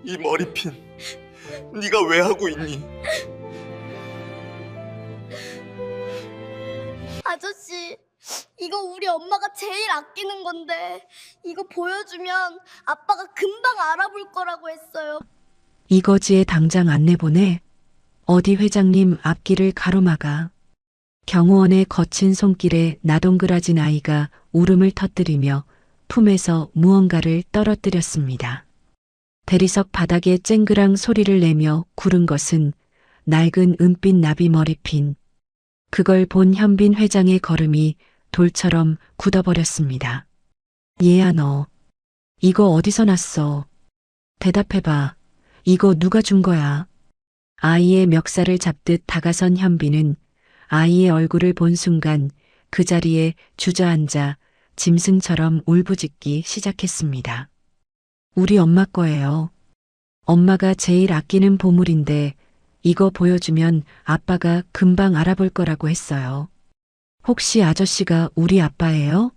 이 머리핀 네가 왜 하고 있니? 아저씨, 이거 우리 엄마가 제일 아끼는 건데 이거 보여주면 아빠가 금방 알아볼 거라고 했어요. 이거지에 당장 안 내보내. 어디 회장님 앞길을 가로막아. 경호원의 거친 손길에 나동그라진 아이가 울음을 터뜨리며 품에서 무언가를 떨어뜨렸습니다. 대리석 바닥에 쨍그랑 소리를 내며 구른 것은 낡은 은빛 나비 머리핀. 그걸 본 현빈 회장의 걸음이 돌처럼 굳어버렸습니다. 얘야 너. 이거 어디서 났어? 대답해봐. 이거 누가 준 거야? 아이의 멱살을 잡듯 다가선 현빈은 아이의 얼굴을 본 순간 그 자리에 주저앉아 짐승처럼 울부짖기 시작했습니다. 우리 엄마 거예요. 엄마가 제일 아끼는 보물인데 이거 보여주면 아빠가 금방 알아볼 거라고 했어요. 혹시 아저씨가 우리 아빠예요?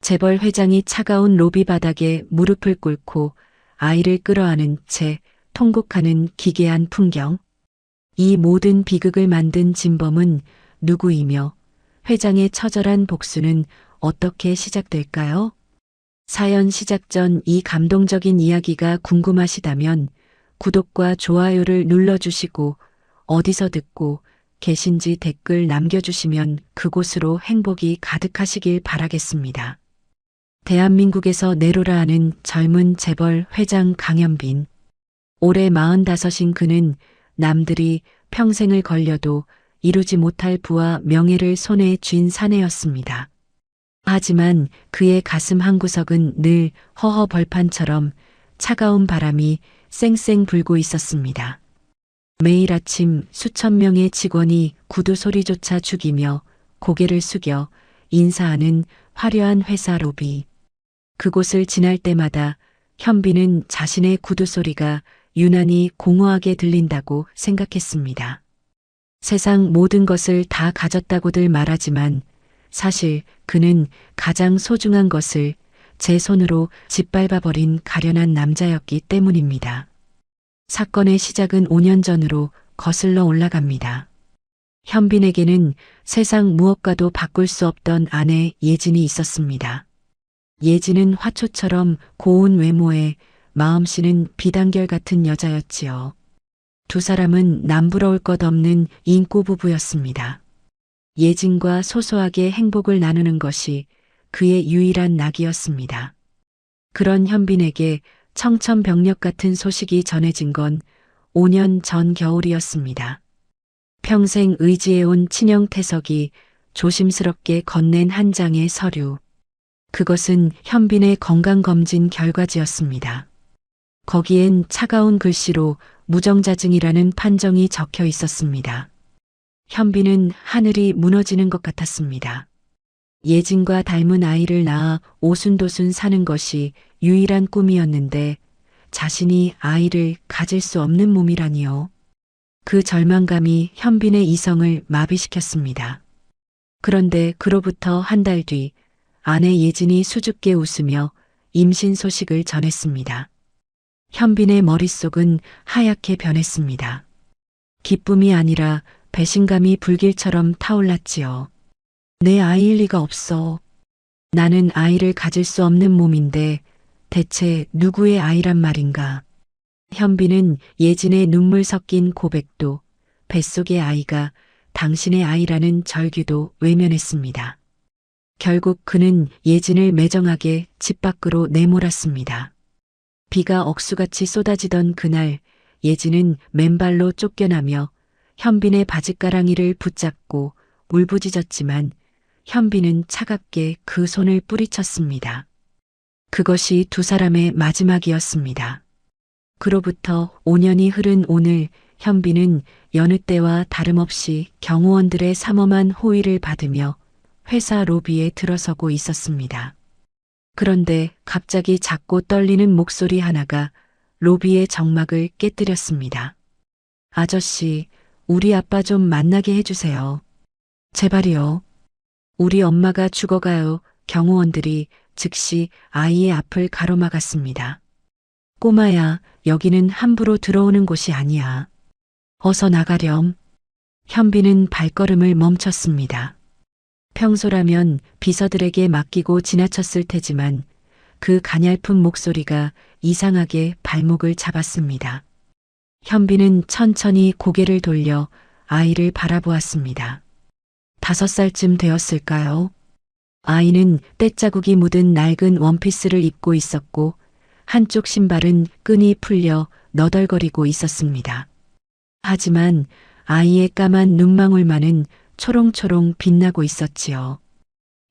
재벌 회장이 차가운 로비 바닥에 무릎을 꿇고 아이를 끌어안은 채 통곡하는 기괴한 풍경. 이 모든 비극을 만든 진범은 누구이며 회장의 처절한 복수는 어떻게 시작될까요? 사연 시작 전 이 감동적인 이야기가 궁금하시다면 구독과 좋아요를 눌러주시고 어디서 듣고 계신지 댓글 남겨주시면 그곳으로 행복이 가득하시길 바라겠습니다. 대한민국에서 내로라 하는 젊은 재벌 회장 강현빈. 올해 45인 그는 남들이 평생을 걸려도 이루지 못할 부와 명예를 손에 쥔 사내였습니다. 하지만 그의 가슴 한구석은 늘 허허 벌판처럼 차가운 바람이 쌩쌩 불고 있었습니다. 매일 아침 수천 명의 직원이 구두 소리조차 죽이며 고개를 숙여 인사하는 화려한 회사 로비. 그곳을 지날 때마다 현빈은 자신의 구두 소리가 유난히 공허하게 들린다고 생각했습니다. 세상 모든 것을 다 가졌다고들 말하지만 사실 그는 가장 소중한 것을 제 손으로 짓밟아버린 가련한 남자였기 때문입니다. 사건의 시작은 5년 전으로 거슬러 올라갑니다. 현빈에게는 세상 무엇과도 바꿀 수 없던 아내 예진이 있었습니다. 예진은 화초처럼 고운 외모에 마음씨는 비단결 같은 여자였지요. 두 사람은 남부러울 것 없는 인꼬 부부였습니다. 예진과 소소하게 행복을 나누는 것이 그의 유일한 낙이었습니다. 그런 현빈에게 청천벽력 같은 소식이 전해진 건 5년 전 겨울이었습니다. 평생 의지해온 친형 태석이 조심스럽게 건넨 한 장의 서류. 그것은 현빈의 건강검진 결과지였습니다. 거기엔 차가운 글씨로 무정자증이라는 판정이 적혀 있었습니다. 현빈은 하늘이 무너지는 것 같았습니다. 예진과 닮은 아이를 낳아 오순도순 사는 것이 유일한 꿈이었는데 자신이 아이를 가질 수 없는 몸이라니요. 그 절망감이 현빈의 이성을 마비시켰습니다. 그런데 그로부터 한 달 뒤 아내 예진이 수줍게 웃으며 임신 소식을 전했습니다. 현빈의 머릿속은 하얗게 변했습니다. 기쁨이 아니라 배신감이 불길처럼 타올랐지요. 내 아이일 리가 없어. 나는 아이를 가질 수 없는 몸인데 대체 누구의 아이란 말인가. 현빈은 예진의 눈물 섞인 고백도 뱃속의 아이가 당신의 아이라는 절규도 외면했습니다. 결국 그는 예진을 매정하게 집 밖으로 내몰았습니다. 비가 억수같이 쏟아지던 그날 예진은 맨발로 쫓겨나며 현빈의 바짓가랑이를 붙잡고 울부짖었지만 현빈은 차갑게 그 손을 뿌리쳤습니다. 그것이 두 사람의 마지막이었습니다. 그로부터 5년이 흐른 오늘 현빈은 여느 때와 다름없이 경호원들의 삼엄한 호의를 받으며 회사 로비에 들어서고 있었습니다. 그런데 갑자기 작고 떨리는 목소리 하나가 로비의 정막을 깨뜨렸습니다. 아저씨, 우리 아빠 좀 만나게 해주세요. 제발이요. 우리 엄마가 죽어가요. 경호원들이 즉시 아이의 앞을 가로막았습니다. 꼬마야, 여기는 함부로 들어오는 곳이 아니야. 어서 나가렴. 현빈은 발걸음을 멈췄습니다. 평소라면 비서들에게 맡기고 지나쳤을 테지만 그 가냘픈 목소리가 이상하게 발목을 잡았습니다. 현빈은 천천히 고개를 돌려 아이를 바라보았습니다. 5살쯤 되었을까요? 아이는 때자국이 묻은 낡은 원피스를 입고 있었고 한쪽 신발은 끈이 풀려 너덜거리고 있었습니다. 하지만 아이의 까만 눈망울만은 초롱초롱 빛나고 있었지요.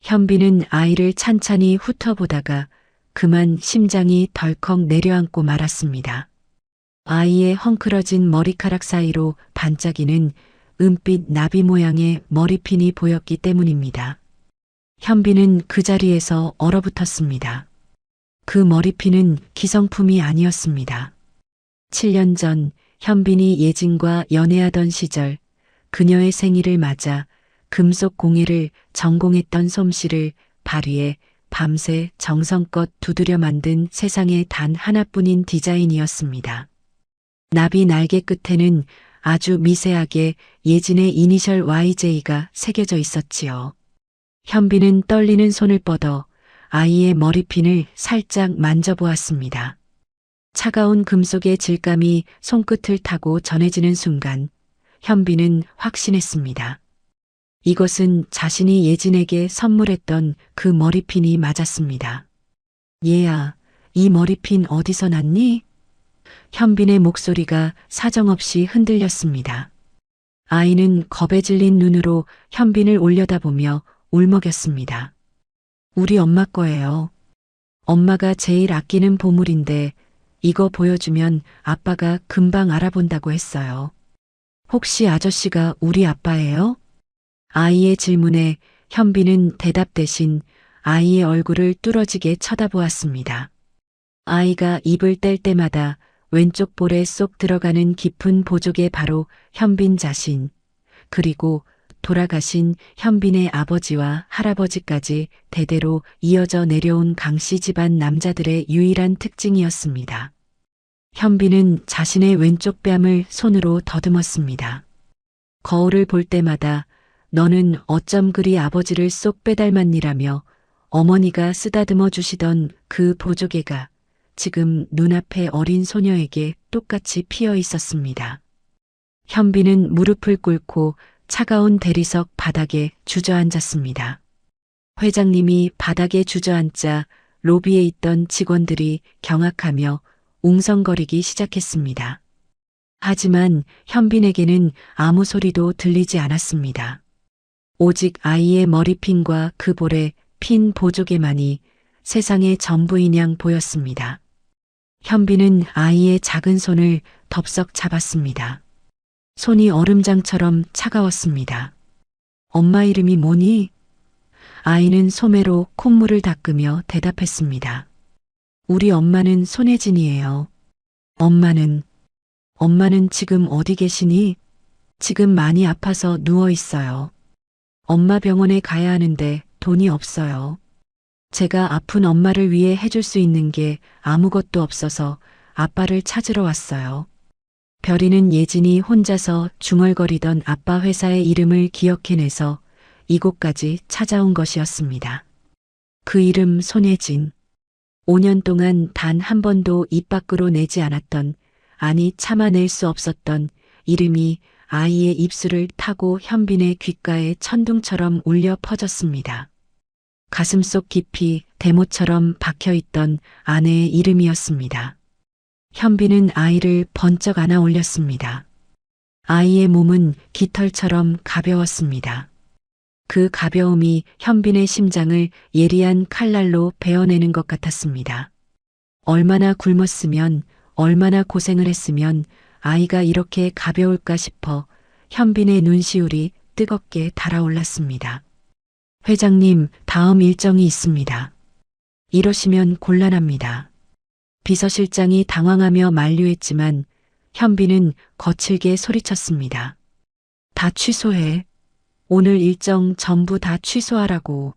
현빈은 아이를 찬찬히 훑어보다가 그만 심장이 덜컥 내려앉고 말았습니다. 아이의 헝클어진 머리카락 사이로 반짝이는 은빛 나비 모양의 머리핀이 보였기 때문입니다. 현빈은 그 자리에서 얼어붙었습니다. 그 머리핀은 기성품이 아니었습니다. 7년 전 현빈이 예진과 연애하던 시절 그녀의 생일을 맞아 금속 공예를 전공했던 솜씨를 발휘해 밤새 정성껏 두드려 만든 세상에 단 하나뿐인 디자인이었습니다. 나비 날개 끝에는 아주 미세하게 예진의 이니셜 YJ가 새겨져 있었지요. 현빈은 떨리는 손을 뻗어 아이의 머리핀을 살짝 만져보았습니다. 차가운 금속의 질감이 손끝을 타고 전해지는 순간 현빈은 확신했습니다. 이것은 자신이 예진에게 선물했던 그 머리핀이 맞았습니다. 얘야, 이 머리핀 어디서 났니? 현빈의 목소리가 사정없이 흔들렸습니다. 아이는 겁에 질린 눈으로 현빈을 올려다보며 울먹였습니다. 우리 엄마 거예요. 엄마가 제일 아끼는 보물인데 이거 보여주면 아빠가 금방 알아본다고 했어요. 혹시 아저씨가 우리 아빠예요? 아이의 질문에 현빈은 대답 대신 아이의 얼굴을 뚫어지게 쳐다보았습니다. 아이가 입을 뗄 때마다 왼쪽 볼에 쏙 들어가는 깊은 보조개 바로 현빈 자신, 그리고 돌아가신 현빈의 아버지와 할아버지까지 대대로 이어져 내려온 강씨 집안 남자들의 유일한 특징이었습니다. 현빈은 자신의 왼쪽 뺨을 손으로 더듬었습니다. 거울을 볼 때마다 너는 어쩜 그리 아버지를 쏙 빼닮았니라며 어머니가 쓰다듬어 주시던 그 보조개가 지금 눈앞의 어린 소녀에게 똑같이 피어 있었습니다. 현빈은 무릎을 꿇고 차가운 대리석 바닥에 주저앉았습니다. 회장님이 바닥에 주저앉자 로비에 있던 직원들이 경악하며 웅성거리기 시작했습니다. 하지만 현빈에게는 아무 소리도 들리지 않았습니다. 오직 아이의 머리핀과 그 볼에 핀 보조개만이 세상의 전부인 양 보였습니다. 현빈은 아이의 작은 손을 덥석 잡았습니다. 손이 얼음장처럼 차가웠습니다. 엄마 이름이 뭐니? 아이는 소매로 콧물을 닦으며 대답했습니다. 우리 엄마는 손혜진이에요. 엄마는 지금 어디 계시니? 지금 많이 아파서 누워 있어요. 엄마 병원에 가야 하는데 돈이 없어요. 제가 아픈 엄마를 위해 해줄 수 있는 게 아무것도 없어서 아빠를 찾으러 왔어요. 별이는 예진이 혼자서 중얼거리던 아빠 회사의 이름을 기억해내서 이곳까지 찾아온 것이었습니다. 그 이름 손혜진. 5년 동안 단 한 번도 입 밖으로 내지 않았던, 아니 참아낼 수 없었던 이름이 아이의 입술을 타고 현빈의 귓가에 천둥처럼 울려 퍼졌습니다. 가슴속 깊이 대모처럼 박혀있던 아내의 이름이었습니다. 현빈은 아이를 번쩍 안아 올렸습니다. 아이의 몸은 깃털처럼 가벼웠습니다. 그 가벼움이 현빈의 심장을 예리한 칼날로 베어내는 것 같았습니다. 얼마나 굶었으면, 얼마나 고생을 했으면 아이가 이렇게 가벼울까 싶어 현빈의 눈시울이 뜨겁게 달아올랐습니다. 회장님, 다음 일정이 있습니다. 이러시면 곤란합니다. 비서실장이 당황하며 만류했지만 현빈은 거칠게 소리쳤습니다. 다 취소해. 오늘 일정 전부 다 취소하라고.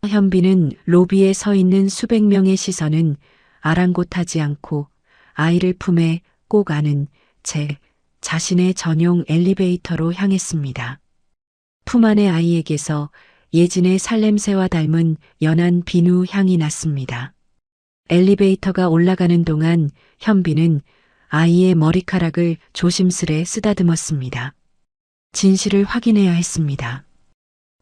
현빈은 로비에 서 있는 수백 명의 시선은 아랑곳하지 않고 아이를 품에 꼭 안은 자신의 전용 엘리베이터로 향했습니다. 품 안의 아이에게서 예진의 살냄새와 닮은 연한 비누 향이 났습니다. 엘리베이터가 올라가는 동안 현빈은 아이의 머리카락을 조심스레 쓰다듬었습니다. 진실을 확인해야 했습니다.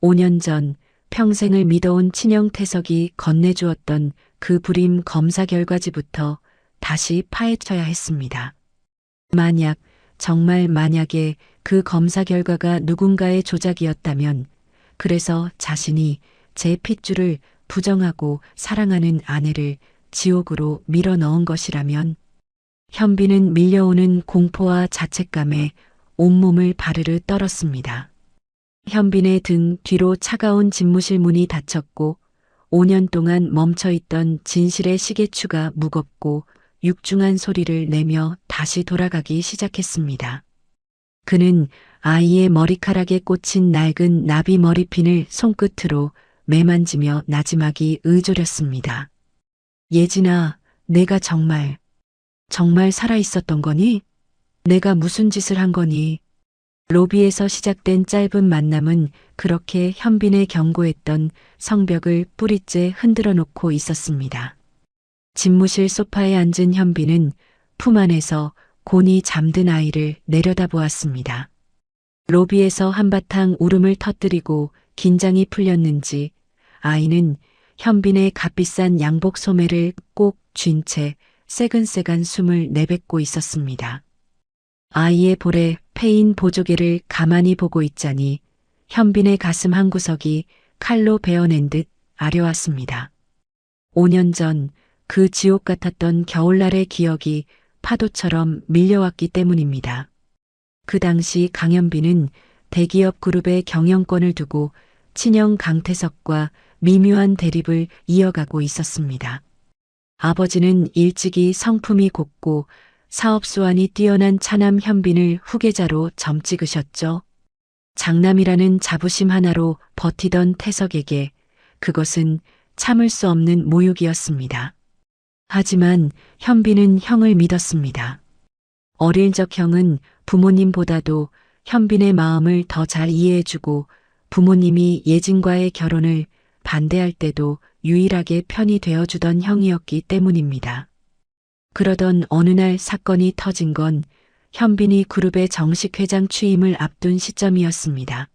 5년 전 평생을 믿어온 친형 태석이 건네주었던 그 불임 검사 결과지부터 다시 파헤쳐야 했습니다. 정말 만약에 그 검사 결과가 누군가의 조작이었다면, 그래서 자신이 제 핏줄을 부정하고 사랑하는 아내를 지옥으로 밀어넣은 것이라면, 현빈은 밀려오는 공포와 자책감에 온몸을 바르르 떨었습니다. 현빈의 등 뒤로 차가운 집무실 문이 닫혔고 5년 동안 멈춰있던 진실의 시계추가 무겁고 육중한 소리를 내며 다시 돌아가기 시작했습니다. 그는 아이의 머리카락에 꽂힌 낡은 나비 머리핀을 손끝으로 매만지며 나지막이 의졸였습니다. 예진아, 내가 정말 살아있었던 거니? 내가 무슨 짓을 한 거니? 로비에서 시작된 짧은 만남은 그렇게 현빈의 견고했던 성벽을 뿌리째 흔들어 놓고 있었습니다. 집무실 소파에 앉은 현빈은 품 안에서 곤히 잠든 아이를 내려다보았습니다. 로비에서 한바탕 울음을 터뜨리고 긴장이 풀렸는지 아이는 현빈의 값비싼 양복 소매를 꼭 쥔 채 새근새간 숨을 내뱉고 있었습니다. 아이의 볼에 패인 보조개를 가만히 보고 있자니 현빈의 가슴 한구석이 칼로 베어낸 듯 아려왔습니다. 5년 전 그 지옥 같았던 겨울날의 기억이 파도처럼 밀려왔기 때문입니다. 그 당시 강현빈은 대기업 그룹의 경영권을 두고 친형 강태석과 미묘한 대립을 이어가고 있었습니다. 아버지는 일찍이 성품이 곱고 사업 수완이 뛰어난 차남 현빈을 후계자로 점찍으셨죠. 장남이라는 자부심 하나로 버티던 태석에게 그것은 참을 수 없는 모욕이었습니다. 하지만 현빈은 형을 믿었습니다. 어릴 적 형은 부모님보다도 현빈의 마음을 더 잘 이해해주고 부모님이 예진과의 결혼을 반대할 때도 유일하게 편이 되어주던 형이었기 때문입니다. 그러던 어느 날 사건이 터진 건 현빈이 그룹의 정식 회장 취임을 앞둔 시점이었습니다.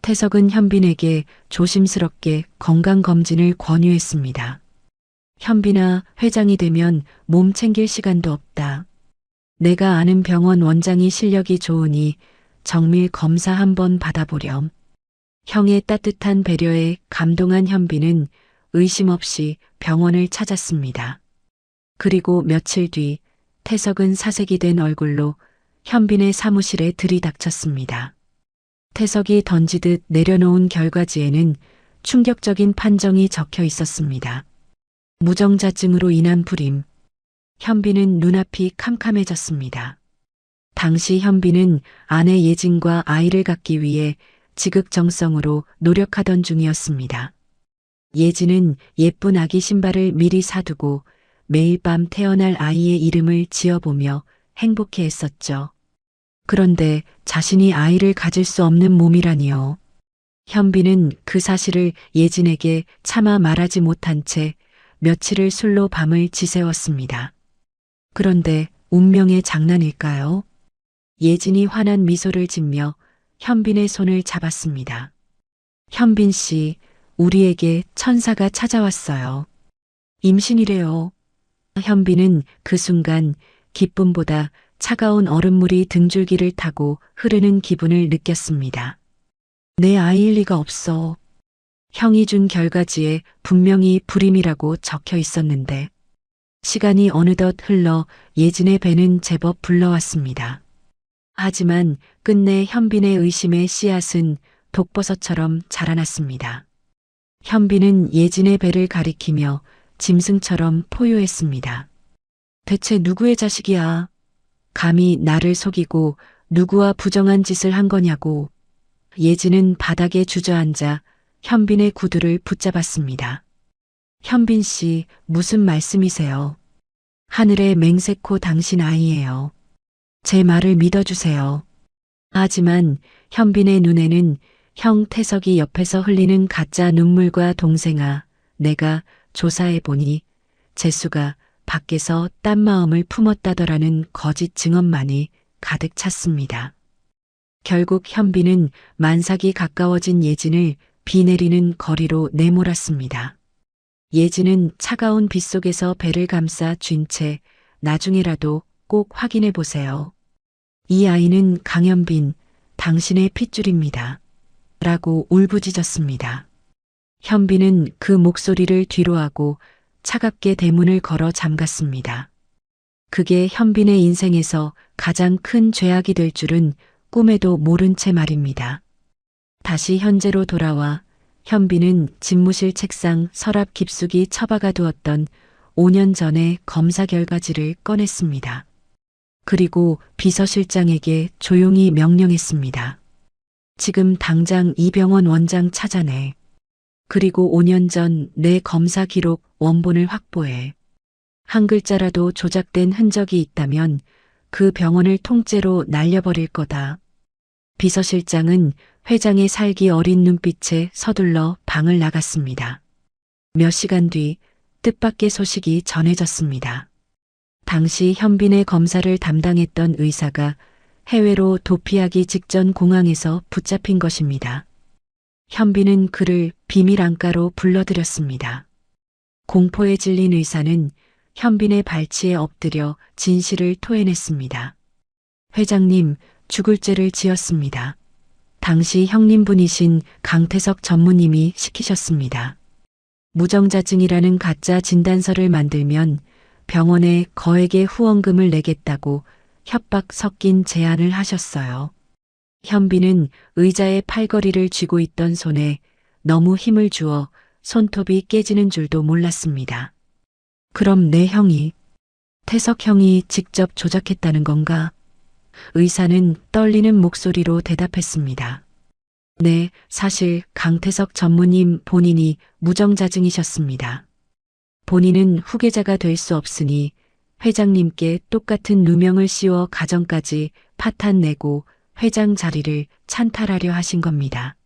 태석은 현빈에게 조심스럽게 건강검진을 권유했습니다. 현빈아, 회장이 되면 몸 챙길 시간도 없다. 내가 아는 병원 원장이 실력이 좋으니 정밀 검사 한번 받아보렴. 형의 따뜻한 배려에 감동한 현빈은 의심 없이 병원을 찾았습니다. 그리고 며칠 뒤 태석은 사색이 된 얼굴로 현빈의 사무실에 들이닥쳤습니다. 태석이 던지듯 내려놓은 결과지에는 충격적인 판정이 적혀 있었습니다. 무정자증으로 인한 불임. 현빈은 눈앞이 캄캄해졌습니다. 당시 현빈은 아내 예진과 아이를 갖기 위해 지극정성으로 노력하던 중이었습니다. 예진은 예쁜 아기 신발을 미리 사두고 매일 밤 태어날 아이의 이름을 지어보며 행복해했었죠. 그런데 자신이 아이를 가질 수 없는 몸이라니요. 현빈은 그 사실을 예진에게 차마 말하지 못한 채 며칠을 술로 밤을 지새웠습니다. 그런데 운명의 장난일까요? 예진이 환한 미소를 짓며 현빈의 손을 잡았습니다. 현빈 씨, 우리에게 천사가 찾아왔어요. 임신이래요. 현빈은 그 순간 기쁨보다 차가운 얼음물이 등줄기를 타고 흐르는 기분을 느꼈습니다. 내 아이일 리가 없어. 형이 준 결과지에 분명히 불임이라고 적혀 있었는데 시간이 어느덧 흘러 예진의 배는 제법 불러왔습니다. 하지만 끝내 현빈의 의심의 씨앗은 독버섯처럼 자라났습니다. 현빈은 예진의 배를 가리키며 짐승처럼 포효했습니다. 대체 누구의 자식이야? 감히 나를 속이고 누구와 부정한 짓을 한 거냐고. 예진은 바닥에 주저앉아 현빈의 구두를 붙잡았습니다. 현빈 씨, 무슨 말씀이세요? 하늘의 맹세코 당신 아이예요. 제 말을 믿어주세요. 하지만 현빈의 눈에는 형 태석이 옆에서 흘리는 가짜 눈물과 동생아, 내가 조사해보니 재수가 밖에서 딴 마음을 품었다더라는 거짓 증언만이 가득 찼습니다. 결국 현빈은 만삭이 가까워진 예진을 비 내리는 거리로 내몰았습니다. 예진은 차가운 빗속에서 배를 감싸 쥔 채 나중에라도 꼭 확인해 보세요. 이 아이는 강현빈, 당신의 핏줄입니다. 라고 울부짖었습니다. 현빈은 그 목소리를 뒤로하고 차갑게 대문을 걸어 잠갔습니다. 그게 현빈의 인생에서 가장 큰 죄악이 될 줄은 꿈에도 모른 채 말입니다. 다시 현재로 돌아와 현빈은 집무실 책상 서랍 깊숙이 처박아 두었던 5년 전의 검사 결과지를 꺼냈습니다. 그리고 비서실장에게 조용히 명령했습니다. 지금 당장 이 병원 원장 찾아내. 그리고 5년 전 내 검사 기록 원본을 확보해. 한 글자라도 조작된 흔적이 있다면 그 병원을 통째로 날려버릴 거다. 비서실장은 회장의 살기 어린 눈빛에 서둘러 방을 나갔습니다. 몇 시간 뒤 뜻밖의 소식이 전해졌습니다. 당시 현빈의 검사를 담당했던 의사가 해외로 도피하기 직전 공항에서 붙잡힌 것입니다. 현빈은 그를 비밀 안가로 불러들였습니다. 공포에 질린 의사는 현빈의 발치에 엎드려 진실을 토해냈습니다. 회장님, 죽을 죄를 지었습니다. 당시 형님분이신 강태석 전무님이 시키셨습니다. 무정자증이라는 가짜 진단서를 만들면 병원에 거액의 후원금을 내겠다고 협박 섞인 제안을 하셨어요. 현빈은 의자의 팔걸이를 쥐고 있던 손에 너무 힘을 주어 손톱이 깨지는 줄도 몰랐습니다. 그럼 내 형이, 태석 형이 직접 조작했다는 건가? 의사는 떨리는 목소리로 대답했습니다. 네, 사실 강태석 전무님 본인이 무정자증이셨습니다. 본인은 후계자가 될 수 없으니 회장님께 똑같은 누명을 씌워 가정까지 파탄내고 회장 자리를 찬탈하려 하신 겁니다.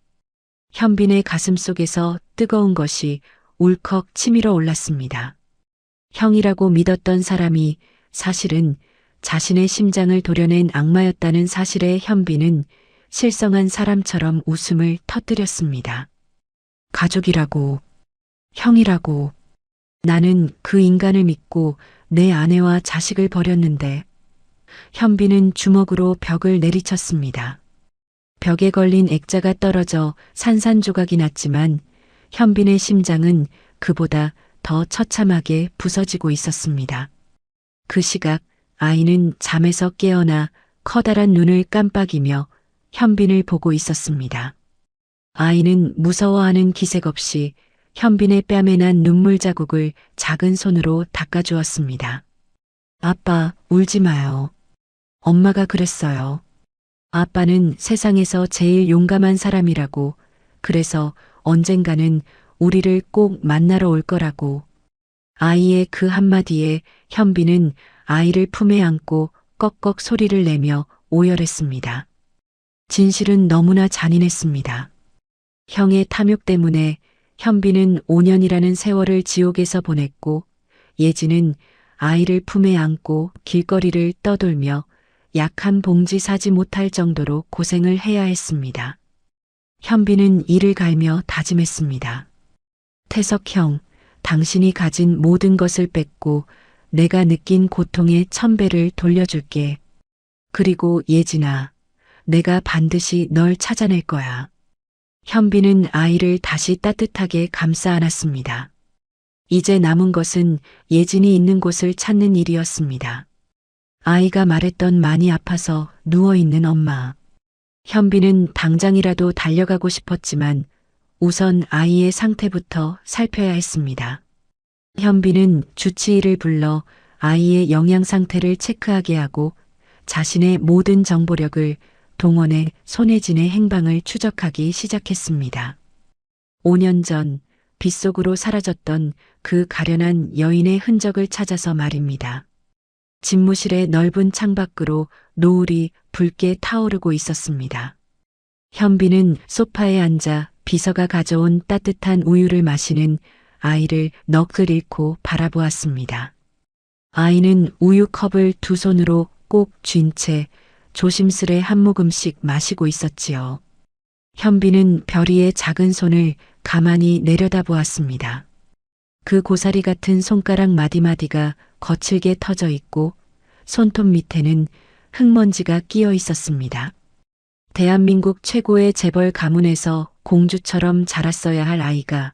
현빈의 가슴 속에서 뜨거운 것이 울컥 치밀어 올랐습니다. 형이라고 믿었던 사람이 사실은 자신의 심장을 도려낸 악마였다는 사실에 현빈은 실성한 사람처럼 웃음을 터뜨렸습니다. 가족이라고, 형이라고, 나는 그 인간을 믿고 내 아내와 자식을 버렸는데. 현빈은 주먹으로 벽을 내리쳤습니다. 벽에 걸린 액자가 떨어져 산산조각이 났지만 현빈의 심장은 그보다 더 처참하게 부서지고 있었습니다. 그 시각 아이는 잠에서 깨어나 커다란 눈을 깜빡이며 현빈을 보고 있었습니다. 아이는 무서워하는 기색 없이 현빈의 뺨에 난 눈물 자국을 작은 손으로 닦아주었습니다. 아빠, 울지 마요. 엄마가 그랬어요. 아빠는 세상에서 제일 용감한 사람이라고, 그래서 언젠가는 우리를 꼭 만나러 올 거라고. 아이의 그 한마디에 현빈은 아이를 품에 안고 꺽꺽 소리를 내며 오열했습니다. 진실은 너무나 잔인했습니다. 형의 탐욕 때문에 현빈은 5년이라는 세월을 지옥에서 보냈고 예진은 아이를 품에 안고 길거리를 떠돌며 약 한 봉지 사지 못할 정도로 고생을 해야 했습니다. 현빈은 이를 갈며 다짐했습니다. 태석 형, 당신이 가진 모든 것을 뺏고 내가 느낀 고통의 1000배를 돌려줄게. 그리고 예진아, 내가 반드시 널 찾아낼 거야. 현빈은 아이를 다시 따뜻하게 감싸 안았습니다. 이제 남은 것은 예진이 있는 곳을 찾는 일이었습니다. 아이가 말했던 많이 아파서 누워있는 엄마. 현빈은 당장이라도 달려가고 싶었지만 우선 아이의 상태부터 살펴야 했습니다. 현빈은 주치의를 불러 아이의 영양 상태를 체크하게 하고 자신의 모든 정보력을 동원해 손혜진의 행방을 추적하기 시작했습니다. 5년 전 빗속으로 사라졌던 그 가련한 여인의 흔적을 찾아서 말입니다. 집무실의 넓은 창밖으로 노을이 붉게 타오르고 있었습니다. 현빈은 소파에 앉아 비서가 가져온 따뜻한 우유를 마시는 아이를 넋을 잃고 바라보았습니다. 아이는 우유컵을 두 손으로 꼭 쥔 채 조심스레 한 모금씩 마시고 있었지요. 현빈은 별이의 작은 손을 가만히 내려다보았습니다. 그 고사리 같은 손가락 마디마디가 거칠게 터져 있고 손톱 밑에는 흙먼지가 끼어 있었습니다. 대한민국 최고의 재벌 가문에서 공주처럼 자랐어야 할 아이가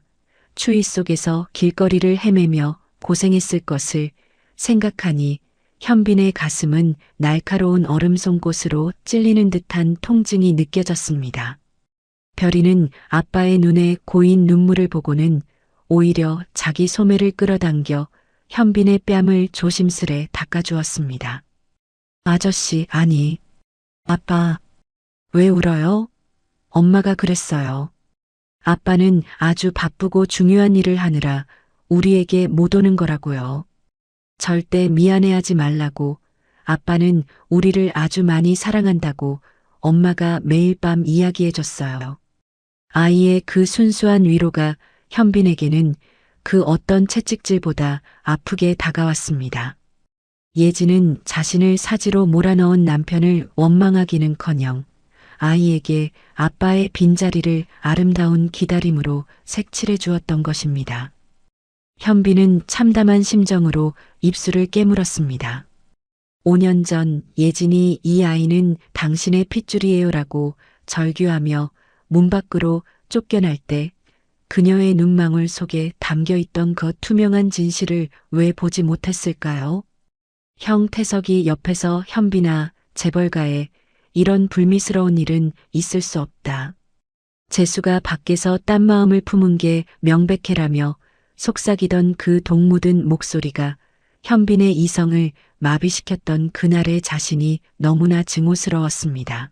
추위 속에서 길거리를 헤매며 고생했을 것을 생각하니 현빈의 가슴은 날카로운 얼음 송곳으로 찔리는 듯한 통증이 느껴졌습니다. 별이는 아빠의 눈에 고인 눈물을 보고는 오히려 자기 소매를 끌어당겨 현빈의 뺨을 조심스레 닦아주었습니다. 아저씨, 아니, 아빠, 왜 울어요? 엄마가 그랬어요. 아빠는 아주 바쁘고 중요한 일을 하느라 우리에게 못 오는 거라고요. 절대 미안해하지 말라고. 아빠는 우리를 아주 많이 사랑한다고 엄마가 매일 밤 이야기해줬어요. 아이의 그 순수한 위로가 현빈에게는 그 어떤 채찍질보다 아프게 다가왔습니다. 예지는 자신을 사지로 몰아넣은 남편을 원망하기는커녕 아이에게 아빠의 빈자리를 아름다운 기다림으로 색칠해 주었던 것입니다. 현빈은 참담한 심정으로 입술을 깨물었습니다. 5년 전 예진이 이 아이는 당신의 핏줄이에요라고 절규하며 문 밖으로 쫓겨날 때 그녀의 눈망울 속에 담겨있던 그 투명한 진실을 왜 보지 못했을까요? 형 태석이 옆에서 현빈아, 재벌가에 이런 불미스러운 일은 있을 수 없다. 재수가 밖에서 딴 마음을 품은 게 명백해라며 속삭이던 그 독묻은 목소리가 현빈의 이성을 마비시켰던 그날의 자신이 너무나 증오스러웠습니다.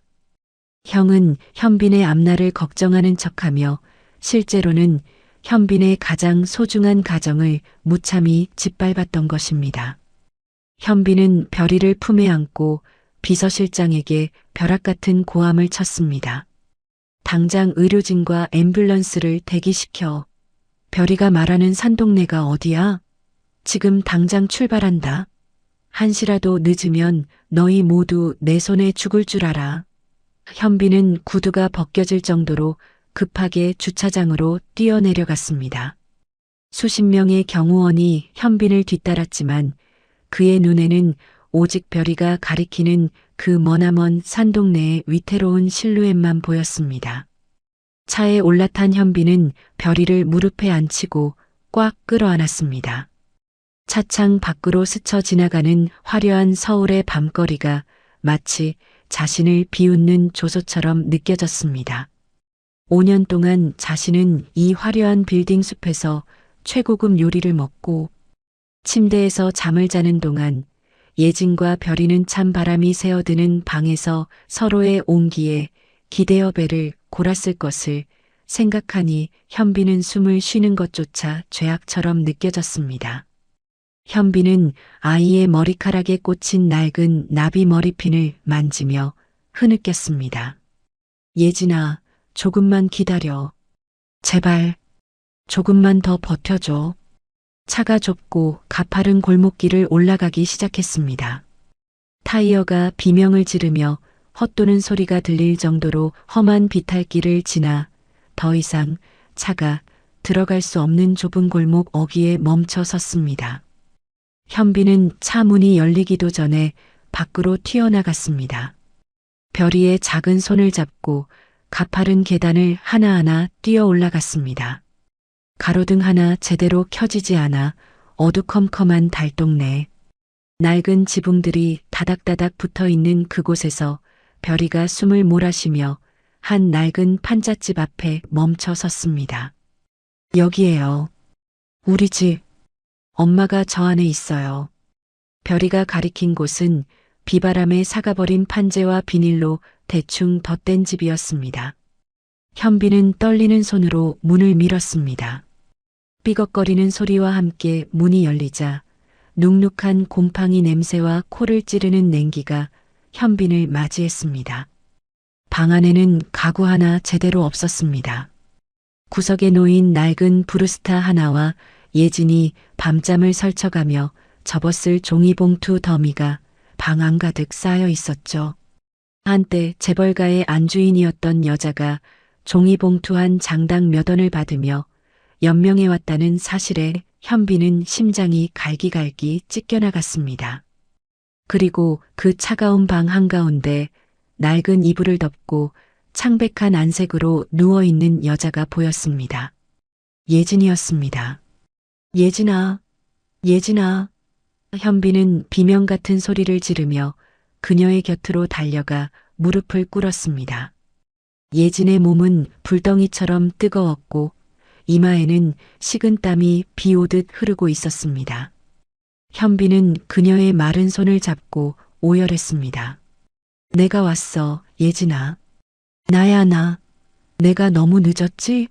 형은 현빈의 앞날을 걱정하는 척하며 실제로는 현빈의 가장 소중한 가정을 무참히 짓밟았던 것입니다. 현빈은 별이를 품에 안고 비서실장에게 벼락 같은 고함을 쳤습니다. 당장 의료진과 앰뷸런스를 대기시켜. 별이가 말하는 산동네가 어디야? 지금 당장 출발한다. 한시라도 늦으면 너희 모두 내 손에 죽을 줄 알아. 현빈은 구두가 벗겨질 정도로 급하게 주차장으로 뛰어내려갔습니다. 수십 명의 경호원이 현빈을 뒤따랐지만 그의 눈에는 오직 별이가 가리키는 그 머나먼 산동네의 위태로운 실루엣만 보였습니다. 차에 올라탄 현빈은 별이를 무릎에 앉히고 꽉 끌어안았습니다. 차창 밖으로 스쳐 지나가는 화려한 서울의 밤거리가 마치 자신을 비웃는 조소처럼 느껴졌습니다. 5년 동안 자신은 이 화려한 빌딩 숲에서 최고급 요리를 먹고 침대에서 잠을 자는 동안 예진과 별이는 찬 바람이 새어드는 방에서 서로의 온기에 기대어 배를 골았을 것을 생각하니 현빈은 숨을 쉬는 것조차 죄악처럼 느껴졌습니다. 현빈은 아이의 머리카락에 꽂힌 낡은 나비 머리핀을 만지며 흐느꼈습니다. 예진아, 조금만 기다려. 제발, 조금만 더 버텨줘. 차가 좁고 가파른 골목길을 올라가기 시작했습니다. 타이어가 비명을 지르며 헛도는 소리가 들릴 정도로 험한 비탈길을 지나 더 이상 차가 들어갈 수 없는 좁은 골목 어귀에 멈춰 섰습니다. 현빈은 차 문이 열리기도 전에 밖으로 튀어나갔습니다. 별이의 작은 손을 잡고 가파른 계단을 하나하나 뛰어 올라갔습니다. 가로등 하나 제대로 켜지지 않아 어두컴컴한 달동네. 낡은 지붕들이 다닥다닥 붙어있는 그곳에서 별이가 숨을 몰아쉬며 한 낡은 판잣집 앞에 멈춰 섰습니다. 여기에요. 우리 집. 엄마가 저 안에 있어요. 별이가 가리킨 곳은 비바람에 사가버린 판재와 비닐로 대충 덧댄 집이었습니다. 현빈은 떨리는 손으로 문을 밀었습니다. 삐걱거리는 소리와 함께 문이 열리자 눅눅한 곰팡이 냄새와 코를 찌르는 냉기가 현빈을 맞이했습니다. 방 안에는 가구 하나 제대로 없었습니다. 구석에 놓인 낡은 브루스타 하나와 예진이 밤잠을 설쳐가며 접었을 종이봉투 더미가 방 안가득 쌓여 있었죠. 한때 재벌가의 안주인이었던 여자가 종이봉투 한 장당 몇 원을 받으며 연명해왔다는 사실에 현빈은 심장이 갈기갈기 찢겨나갔습니다. 그리고 그 차가운 방 한가운데 낡은 이불을 덮고 창백한 안색으로 누워있는 여자가 보였습니다. 예진이었습니다. 예진아, 예진아. 현빈은 비명 같은 소리를 지르며 그녀의 곁으로 달려가 무릎을 꿇었습니다. 예진의 몸은 불덩이처럼 뜨거웠고 이마에는 식은 땀이 비 오듯 흐르고 있었습니다. 현빈은 그녀의 마른 손을 잡고 오열했습니다. 내가 왔어, 예진아. 나야, 나. 내가 너무 늦었지?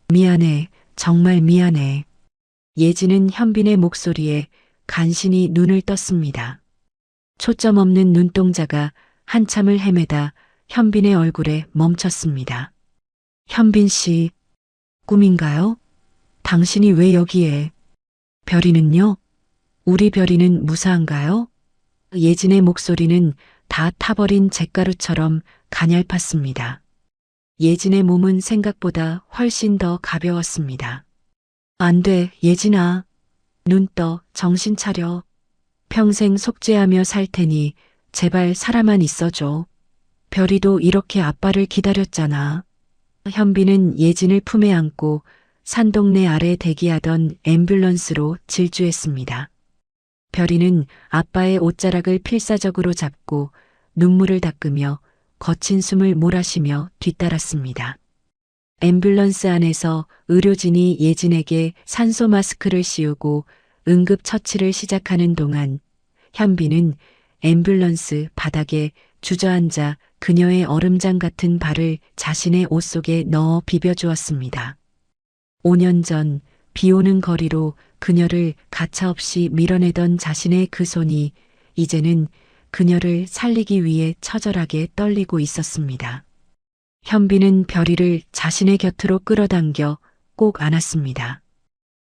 미안해, 정말 미안해. 예진은 현빈의 목소리에 간신히 눈을 떴습니다. 초점 없는 눈동자가 한참을 헤매다 현빈의 얼굴에 멈췄습니다. 현빈 씨, 꿈인가요? 당신이 왜 여기에? 별이는요? 우리 별이는 무사한가요? 예진의 목소리는 다 타버린 잿가루처럼 가냘팠습니다. 예진의 몸은 생각보다 훨씬 더 가벼웠습니다. 안 돼, 예진아. 눈 떠, 정신 차려. 평생 속죄하며 살 테니 제발 살아만 있어줘. 별이도 이렇게 아빠를 기다렸잖아. 현빈은 예진을 품에 안고 산동네 아래 대기하던 앰뷸런스로 질주했습니다. 별이는 아빠의 옷자락을 필사적으로 잡고 눈물을 닦으며 거친 숨을 몰아쉬며 뒤따랐습니다. 앰뷸런스 안에서 의료진이 예진에게 산소 마스크를 씌우고 응급처치를 시작하는 동안 현빈은 앰뷸런스 바닥에 주저앉아 그녀의 얼음장 같은 발을 자신의 옷 속에 넣어 비벼주었습니다. 5년 전 비 오는 거리로 그녀를 가차없이 밀어내던 자신의 그 손이 이제는 그녀를 살리기 위해 처절하게 떨리고 있었습니다. 현빈은 별이를 자신의 곁으로 끌어당겨 꼭 안았습니다.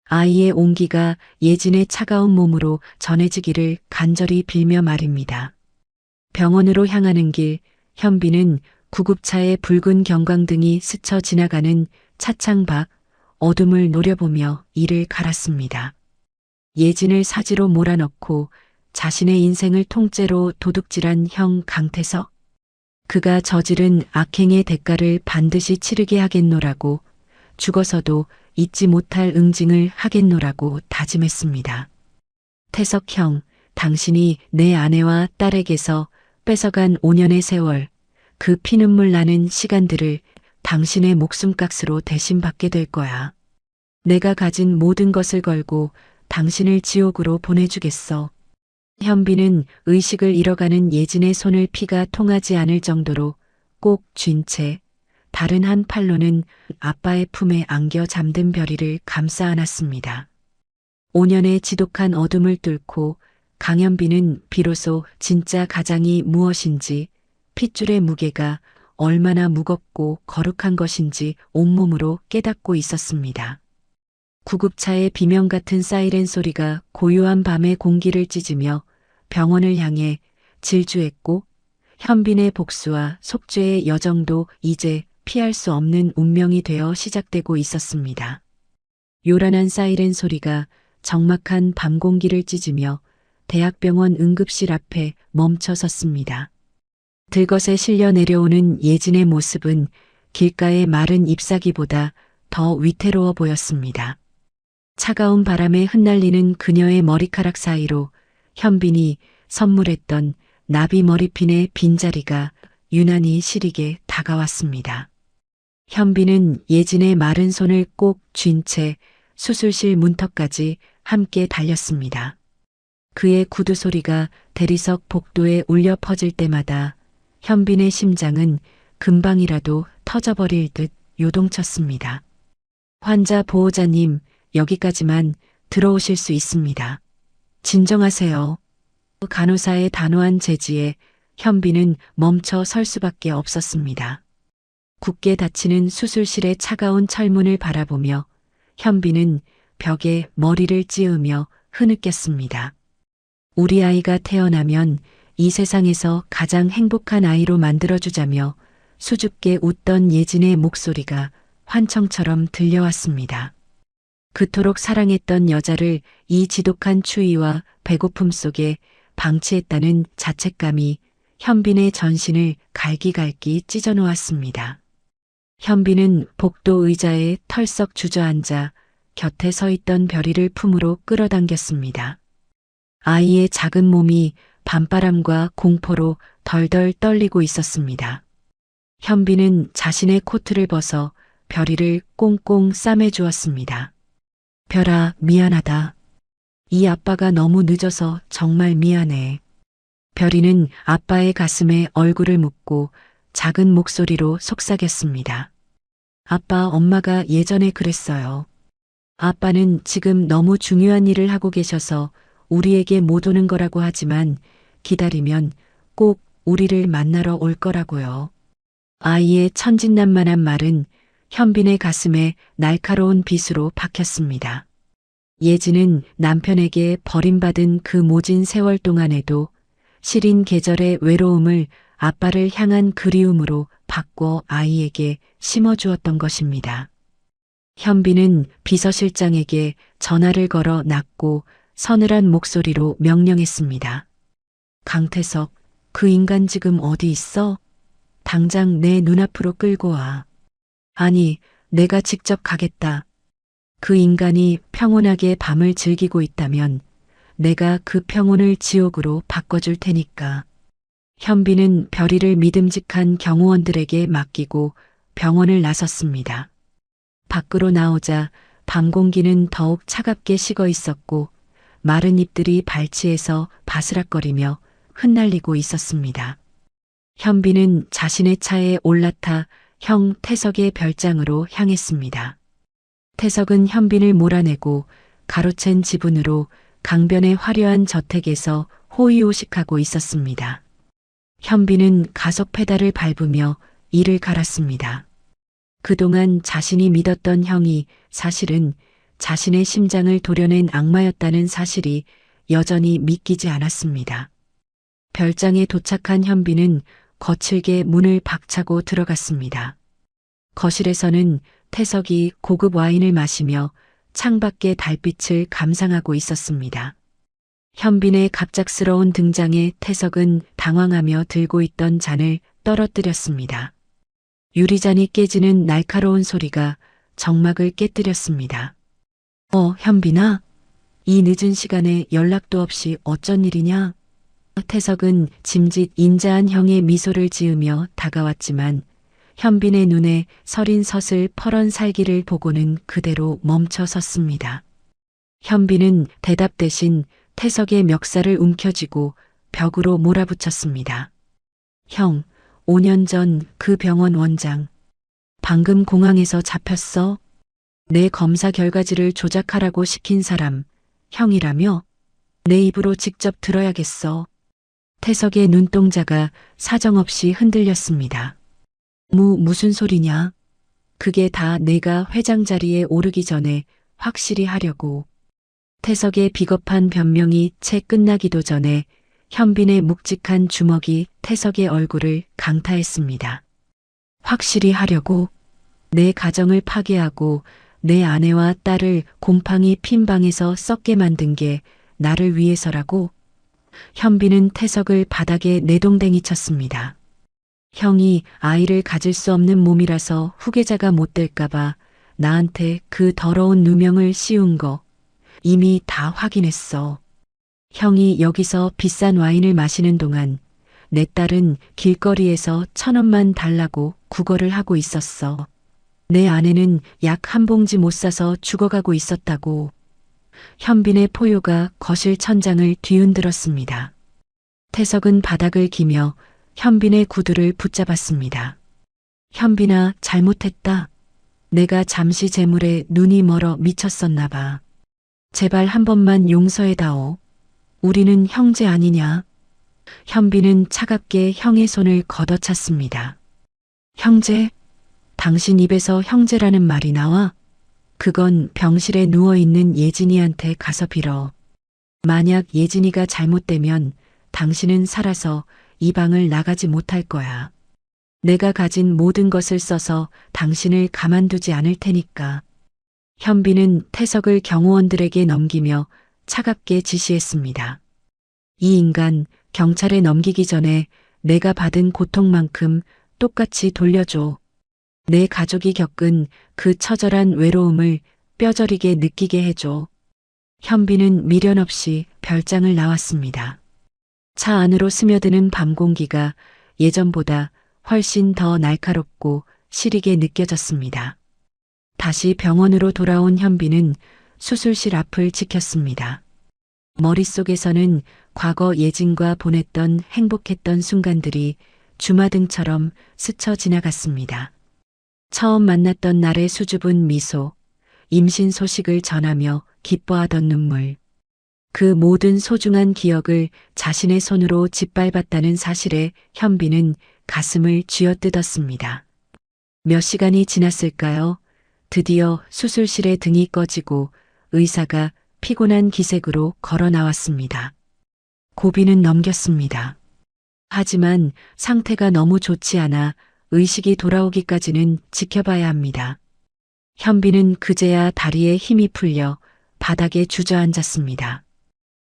아이의 온기가 예진의 차가운 몸으로 전해지기를 간절히 빌며 말입니다. 병원으로 향하는 길, 현빈은 구급차의 붉은 경광등이 스쳐 지나가는 차창 밖 어둠을 노려보며 이를 갈았습니다. 예진을 사지로 몰아넣고 자신의 인생을 통째로 도둑질한 형 강태석. 그가 저지른 악행의 대가를 반드시 치르게 하겠노라고, 죽어서도 잊지 못할 응징을 하겠노라고 다짐했습니다. 태석 형, 당신이 내 아내와 딸에게서 뺏어간 5년의 세월, 그 피눈물 나는 시간들을 당신의 목숨값으로 대신 받게 될 거야. 내가 가진 모든 것을 걸고 당신을 지옥으로 보내주겠어. 현빈은 의식을 잃어가는 예진의 손을 피가 통하지 않을 정도로 꼭 쥔 채 다른 한 팔로는 아빠의 품에 안겨 잠든 별이를 감싸 안았습니다. 5년의 지독한 어둠을 뚫고 강현빈은 비로소 진짜 가장이 무엇인지, 핏줄의 무게가 얼마나 무겁고 거룩한 것인지 온몸으로 깨닫고 있었습니다. 구급차의 비명 같은 사이렌 소리가 고요한 밤의 공기를 찢으며 병원을 향해 질주했고 현빈의 복수와 속죄의 여정도 이제 피할 수 없는 운명이 되어 시작되고 있었습니다. 요란한 사이렌 소리가 적막한 밤 공기를 찢으며 대학병원 응급실 앞에 멈춰 섰습니다. 들것에 실려 내려오는 예진의 모습은 길가의 마른 잎사귀보다 더 위태로워 보였습니다. 차가운 바람에 흩날리는 그녀의 머리카락 사이로 현빈이 선물했던 나비 머리핀의 빈자리가 유난히 시리게 다가왔습니다. 현빈은 예진의 마른 손을 꼭 쥔 채 수술실 문턱까지 함께 달렸습니다. 그의 구두 소리가 대리석 복도에 울려 퍼질 때마다 현빈의 심장은 금방이라도 터져버릴 듯 요동쳤습니다. 환자 보호자님, 여기까지만 들어오실 수 있습니다. 진정하세요. 간호사의 단호한 제지에 현빈은 멈춰 설 수밖에 없었습니다. 굳게 닫히는 수술실의 차가운 철문을 바라보며 현빈은 벽에 머리를 찌으며 흐느꼈습니다. 우리 아이가 태어나면 이 세상에서 가장 행복한 아이로 만들어주자며 수줍게 웃던 예진의 목소리가 환청처럼 들려왔습니다. 그토록 사랑했던 여자를 이 지독한 추위와 배고픔 속에 방치했다는 자책감이 현빈의 전신을 갈기갈기 찢어놓았습니다. 현빈은 복도 의자에 털썩 주저앉아 곁에 서 있던 별이를 품으로 끌어당겼습니다. 아이의 작은 몸이 밤바람과 공포로 덜덜 떨리고 있었습니다. 현빈은 자신의 코트를 벗어 별이를 꽁꽁 싸매주었습니다. 별아, 미안하다. 이 아빠가 너무 늦어서 정말 미안해. 별이는 아빠의 가슴에 얼굴을 묻고 작은 목소리로 속삭였습니다. 아빠, 엄마가 예전에 그랬어요. 아빠는 지금 너무 중요한 일을 하고 계셔서 우리에게 못 오는 거라고 하지만 기다리면 꼭 우리를 만나러 올 거라고요. 아이의 천진난만한 말은 현빈의 가슴에 날카로운 빗으로 박혔습니다. 예진은 남편에게 버림받은 그 모진 세월 동안에도 시린 계절의 외로움을 아빠를 향한 그리움으로 바꿔 아이에게 심어주었던 것입니다. 현빈은 비서실장에게 전화를 걸어 낳고 서늘한 목소리로 명령했습니다. 강태석, 그 인간 지금 어디 있어? 당장 내 눈앞으로 끌고 와. 아니, 내가 직접 가겠다. 그 인간이 평온하게 밤을 즐기고 있다면 내가 그 평온을 지옥으로 바꿔줄 테니까. 현빈은 별이를 믿음직한 경호원들에게 맡기고 병원을 나섰습니다. 밖으로 나오자 밤 공기는 더욱 차갑게 식어 있었고 마른 잎들이 발치에서 바스락거리며 흩날리고 있었습니다. 현빈은 자신의 차에 올라타 형 태석의 별장으로 향했습니다. 태석은 현빈을 몰아내고 가로챈 지분으로 강변의 화려한 저택에서 호의호식하고 있었습니다. 현빈은 가속 페달을 밟으며 이를 갈았습니다. 그동안 자신이 믿었던 형이 사실은 자신의 심장을 도려낸 악마였다는 사실이 여전히 믿기지 않았습니다. 별장에 도착한 현빈은 거칠게 문을 박차고 들어갔습니다. 거실에서는 태석이 고급 와인을 마시며 창밖의 달빛을 감상하고 있었습니다. 현빈의 갑작스러운 등장에 태석은 당황하며 들고 있던 잔을 떨어뜨렸습니다. 유리잔이 깨지는 날카로운 소리가 정막을 깨뜨렸습니다. 현빈아? 이 늦은 시간에 연락도 없이 어쩐 일이냐? 태석은 짐짓 인자한 형의 미소를 지으며 다가왔지만 현빈의 눈에 서린 서슬 퍼런 살기를 보고는 그대로 멈춰 섰습니다. 현빈은 대답 대신 태석의 멱살을 움켜쥐고 벽으로 몰아붙였습니다. 형, 5년 전 그 병원 원장. 방금 공항에서 잡혔어? 내 검사 결과지를 조작하라고 시킨 사람, 형이라며? 내 입으로 직접 들어야겠어. 태석의 눈동자가 사정없이 흔들렸습니다. 무슨 소리냐? 그게 다 내가 회장 자리에 오르기 전에 확실히 하려고. 태석의 비겁한 변명이 채 끝나기도 전에 현빈의 묵직한 주먹이 태석의 얼굴을 강타했습니다. 확실히 하려고? 내 가정을 파괴하고 내 아내와 딸을 곰팡이 핀 방에서 썩게 만든 게 나를 위해서라고? 현빈은 태석을 바닥에 내동댕이 쳤습니다. 형이 아이를 가질 수 없는 몸이라서 후계자가 못 될까봐 나한테 그 더러운 누명을 씌운 거 이미 다 확인했어. 형이 여기서 비싼 와인을 마시는 동안 내 딸은 길거리에서 1,000원만 달라고 구걸을 하고 있었어. 내 아내는 약 한 봉지 못 사서 죽어가고 있었다고. 현빈의 포효가 거실 천장을 뒤흔들었습니다. 태석은 바닥을 기며 현빈의 구두를 붙잡았습니다. 현빈아, 잘못했다. 내가 잠시 재물에 눈이 멀어 미쳤었나 봐. 제발 한 번만 용서해다오. 우리는 형제 아니냐? 현빈은 차갑게 형의 손을 걷어찼습니다. 형제? 당신 입에서 형제라는 말이 나와? 그건 병실에 누워있는 예진이한테 가서 빌어. 만약 예진이가 잘못되면 당신은 살아서 이 방을 나가지 못할 거야. 내가 가진 모든 것을 써서 당신을 가만두지 않을 테니까. 현빈은 태석을 경호원들에게 넘기며 차갑게 지시했습니다. 이 인간 경찰에 넘기기 전에 내가 받은 고통만큼 똑같이 돌려줘. 내 가족이 겪은 그 처절한 외로움을 뼈저리게 느끼게 해줘. 현빈은 미련 없이 별장을 나왔습니다. 차 안으로 스며드는 밤 공기가 예전보다 훨씬 더 날카롭고 시리게 느껴졌습니다. 다시 병원으로 돌아온 현빈은 수술실 앞을 지켰습니다. 머릿속에서는 과거 예진과 보냈던 행복했던 순간들이 주마등처럼 스쳐 지나갔습니다. 처음 만났던 날의 수줍은 미소, 임신 소식을 전하며 기뻐하던 눈물, 그 모든 소중한 기억을 자신의 손으로 짓밟았다는 사실에 현빈은 가슴을 쥐어뜯었습니다. 몇 시간이 지났을까요? 드디어 수술실의 등이 꺼지고 의사가 피곤한 기색으로 걸어 나왔습니다. 고비는 넘겼습니다. 하지만 상태가 너무 좋지 않아 의식이 돌아오기까지는 지켜봐야 합니다. 현빈은 그제야 다리에 힘이 풀려 바닥에 주저앉았습니다.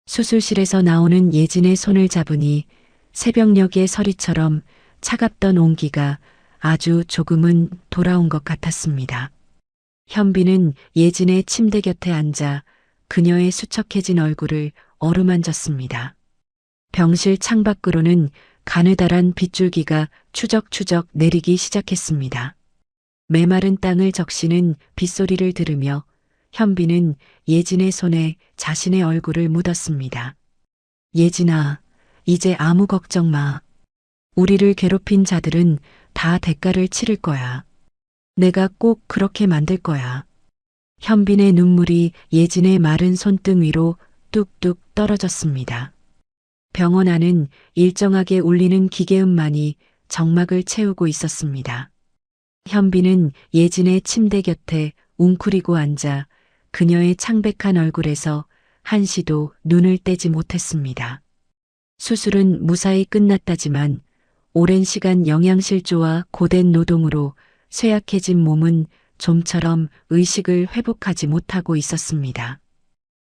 수술실에서 나오는 예진의 손을 잡으니 새벽녘의 서리처럼 차갑던 온기가 아주 조금은 돌아온 것 같았습니다. 현빈은 예진의 침대 곁에 앉아 그녀의 수척해진 얼굴을 어루만졌습니다. 병실 창밖으로는 가느다란 빗줄기가 추적추적 내리기 시작했습니다. 메마른 땅을 적시는 빗소리를 들으며 현빈은 예진의 손에 자신의 얼굴을 묻었습니다. 예진아, 이제 아무 걱정 마. 우리를 괴롭힌 자들은 다 대가를 치를 거야. 내가 꼭 그렇게 만들 거야. 현빈의 눈물이 예진의 마른 손등 위로 뚝뚝 떨어졌습니다. 병원 안은 일정하게 울리는 기계음만이 정막을 채우고 있었습니다. 현빈은 예진의 침대 곁에 웅크리고 앉아 그녀의 창백한 얼굴에서 한시도 눈을 떼지 못했습니다. 수술은 무사히 끝났다지만 오랜 시간 영양실조와 고된 노동으로 쇠약해진 몸은 좀처럼 의식을 회복하지 못하고 있었습니다.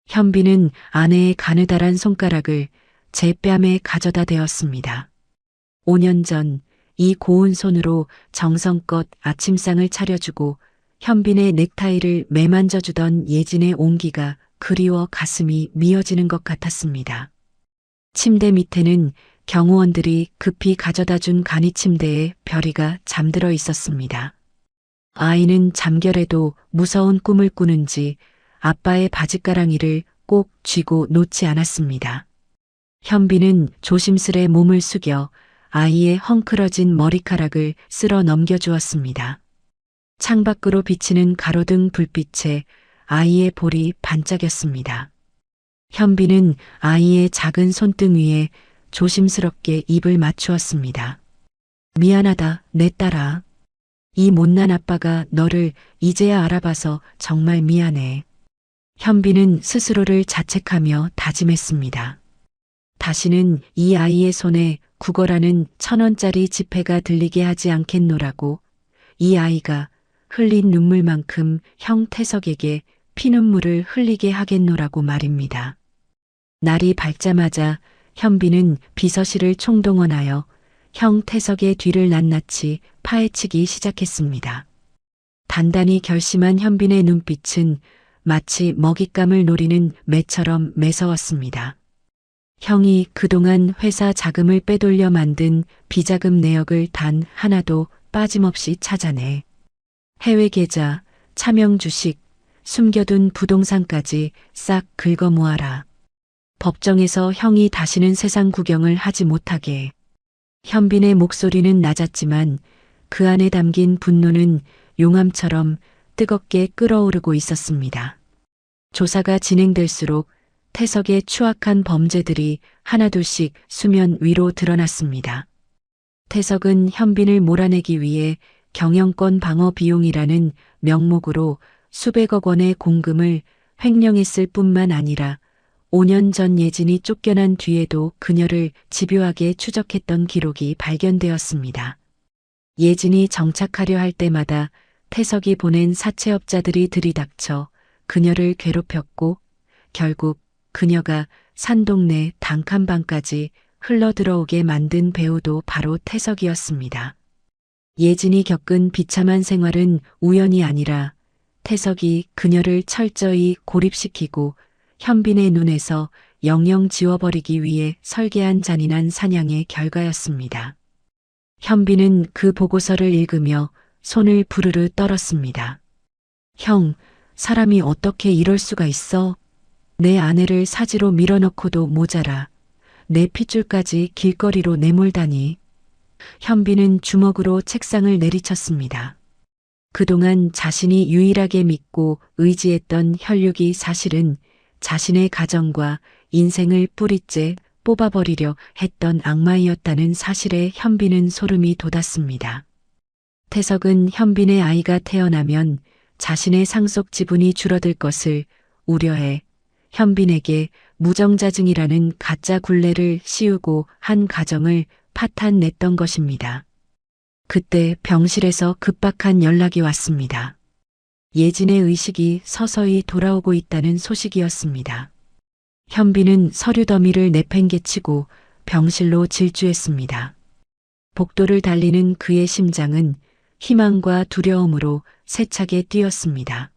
현빈은 아내의 가느다란 손가락을 제 뺨에 가져다 대었습니다. 5년 전 이 고운 손으로 정성껏 아침상을 차려주고 현빈의 넥타이를 매만져주던 예진의 온기가 그리워 가슴이 미어지는 것 같았습니다. 침대 밑에는 경호원들이 급히 가져다 준 간이 침대에 별이가 잠들어 있었습니다. 아이는 잠결에도 무서운 꿈을 꾸는지 아빠의 바짓가랑이를 꼭 쥐고 놓지 않았습니다. 현빈은 조심스레 몸을 숙여 아이의 헝클어진 머리카락을 쓸어 넘겨주었습니다. 창밖으로 비치는 가로등 불빛에 아이의 볼이 반짝였습니다. 현빈은 아이의 작은 손등 위에 조심스럽게 입을 맞추었습니다. 미안하다, 내 딸아. 이 못난 아빠가 너를 이제야 알아봐서 정말 미안해. 현빈은 스스로를 자책하며 다짐했습니다. 다시는 이 아이의 손에 구걸하는 1,000원짜리 지폐가 들리게 하지 않겠노라고. 이 아이가 흘린 눈물만큼 형 태석에게 피눈물을 흘리게 하겠노라고 말입니다. 날이 밝자마자 현빈은 비서실을 총동원하여 형 태석의 뒤를 낱낱이 파헤치기 시작했습니다. 단단히 결심한 현빈의 눈빛은 마치 먹잇감을 노리는 매처럼 매서웠습니다. 형이 그동안 회사 자금을 빼돌려 만든 비자금 내역을 단 하나도 빠짐없이 찾아내 해외 계좌, 차명 주식, 숨겨둔 부동산까지 싹 긁어 모아라. 법정에서 형이 다시는 세상 구경을 하지 못하게. 현빈의 목소리는 낮았지만 그 안에 담긴 분노는 용암처럼 뜨겁게 끓어오르고 있었습니다. 조사가 진행될수록 태석의 추악한 범죄들이 하나둘씩 수면 위로 드러났습니다. 태석은 현빈을 몰아내기 위해 경영권 방어 비용이라는 명목으로 수백억 원의 공금을 횡령했을 뿐만 아니라 5년 전 예진이 쫓겨난 뒤에도 그녀를 집요하게 추적했던 기록이 발견되었습니다. 예진이 정착하려 할 때마다 태석이 보낸 사채업자들이 들이닥쳐 그녀를 괴롭혔고 결국 그녀가 산동네 단칸방까지 흘러들어오게 만든 배우도 바로 태석이었습니다. 예진이 겪은 비참한 생활은 우연이 아니라 태석이 그녀를 철저히 고립시키고 현빈의 눈에서 영영 지워버리기 위해 설계한 잔인한 사냥의 결과였습니다. 현빈은 그 보고서를 읽으며 손을 부르르 떨었습니다. 형, 사람이 어떻게 이럴 수가 있어? 내 아내를 사지로 밀어넣고도 모자라. 내 핏줄까지 길거리로 내몰다니. 현빈은 주먹으로 책상을 내리쳤습니다. 그동안 자신이 유일하게 믿고 의지했던 혈육이 사실은 자신의 가정과 인생을 뿌리째 뽑아버리려 했던 악마이었다는 사실에 현빈은 소름이 돋았습니다. 태석은 현빈의 아이가 태어나면 자신의 상속 지분이 줄어들 것을 우려해 현빈에게 무정자증이라는 가짜 굴레를 씌우고 한 가정을 파탄냈던 것입니다. 그때 병실에서 급박한 연락이 왔습니다. 예진의 의식이 서서히 돌아오고 있다는 소식이었습니다. 현빈은 서류 더미를 내팽개치고 병실로 질주했습니다. 복도를 달리는 그의 심장은 희망과 두려움으로 세차게 뛰었습니다.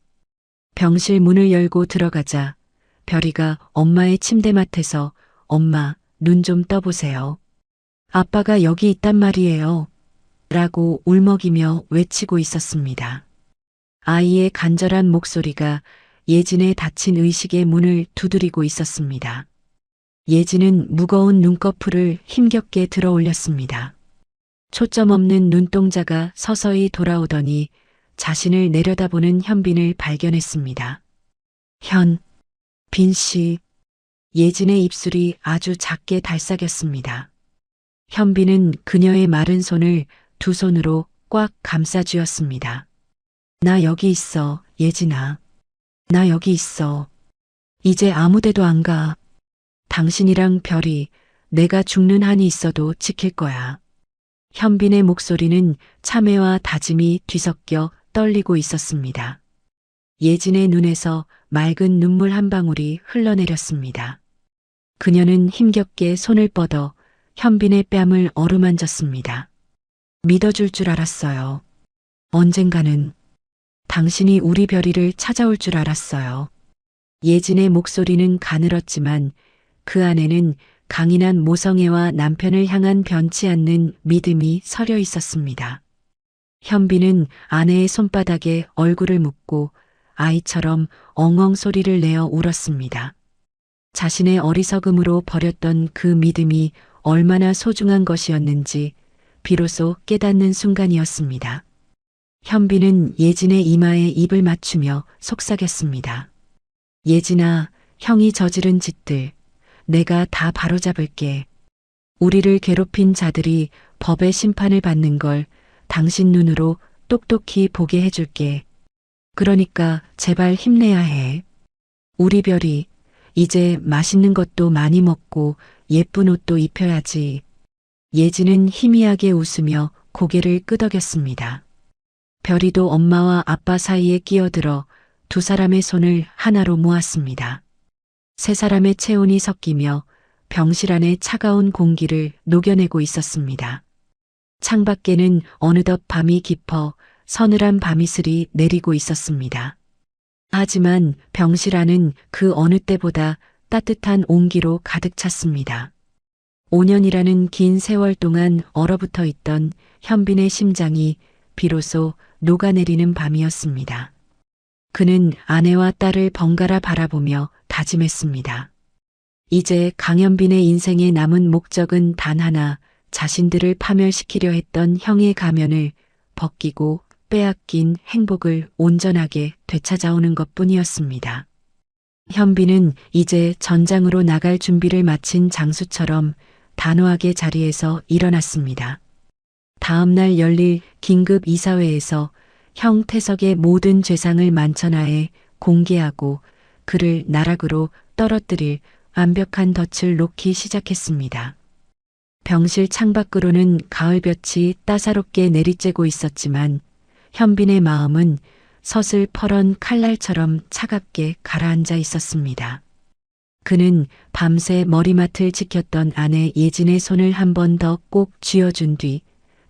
병실 문을 열고 들어가자 별이가 엄마의 침대맡에서 엄마, 눈 좀 떠보세요. 아빠가 여기 있단 말이에요. 라고 울먹이며 외치고 있었습니다. 아이의 간절한 목소리가 예진의 닫힌 의식의 문을 두드리고 있었습니다. 예진은 무거운 눈꺼풀을 힘겹게 들어 올렸습니다. 초점 없는 눈동자가 서서히 돌아오더니 자신을 내려다보는 현빈을 발견했습니다. 빈 씨. 예진의 입술이 아주 작게 달싹였습니다. 현빈은 그녀의 마른 손을 두 손으로 꽉 감싸쥐었습니다. 나 여기 있어, 예진아. 나 여기 있어. 이제 아무데도 안 가. 당신이랑 별이 내가 죽는 한이 있어도 지킬 거야. 현빈의 목소리는 참회와 다짐이 뒤섞여 떨리고 있었습니다. 예진의 눈에서 맑은 눈물 한 방울이 흘러내렸습니다. 그녀는 힘겹게 손을 뻗어 현빈의 뺨을 어루만졌습니다. 믿어줄 줄 알았어요. 언젠가는 당신이 우리 별이를 찾아올 줄 알았어요. 예진의 목소리는 가늘었지만 그 안에는 강인한 모성애와 남편을 향한 변치 않는 믿음이 서려 있었습니다. 현빈은 아내의 손바닥에 얼굴을 묻고 아이처럼 엉엉 소리를 내어 울었습니다. 자신의 어리석음으로 버렸던 그 믿음이 얼마나 소중한 것이었는지 비로소 깨닫는 순간이었습니다. 현빈은 예진의 이마에 입을 맞추며 속삭였습니다. 예진아, 형이 저지른 짓들 내가 다 바로잡을게. 우리를 괴롭힌 자들이 법의 심판을 받는 걸 당신 눈으로 똑똑히 보게 해줄게. 그러니까 제발 힘내야 해. 우리 별이 이제 맛있는 것도 많이 먹고 예쁜 옷도 입혀야지. 예진은 희미하게 웃으며 고개를 끄덕였습니다. 별이도 엄마와 아빠 사이에 끼어들어 두 사람의 손을 하나로 모았습니다. 세 사람의 체온이 섞이며 병실 안의 차가운 공기를 녹여내고 있었습니다. 창밖에는 어느덧 밤이 깊어 서늘한 밤이슬이 내리고 있었습니다. 하지만 병실 안은 그 어느 때보다 따뜻한 온기로 가득 찼습니다. 5년이라는 긴 세월 동안 얼어붙어 있던 현빈의 심장이 비로소 녹아내리는 밤이었습니다. 그는 아내와 딸을 번갈아 바라보며 다짐했습니다. 이제 강현빈의 인생에 남은 목적은 단 하나, 자신들을 파멸시키려 했던 형의 가면을 벗기고 빼앗긴 행복을 온전하게 되찾아오는 것뿐이었습니다. 현빈은 이제 전장으로 나갈 준비를 마친 장수처럼 단호하게 자리에서 일어났습니다. 다음 날 열릴 긴급 이사회에서 형 태석의 모든 죄상을 만천하에 공개하고 그를 나락으로 떨어뜨릴 완벽한 덫을 놓기 시작했습니다. 병실 창밖으로는 가을볕이 따사롭게 내리쬐고 있었지만 현빈의 마음은 서슬 퍼런 칼날처럼 차갑게 가라앉아 있었습니다. 그는 밤새 머리맡을 지켰던 아내 예진의 손을 한 번 더 꼭 쥐어준 뒤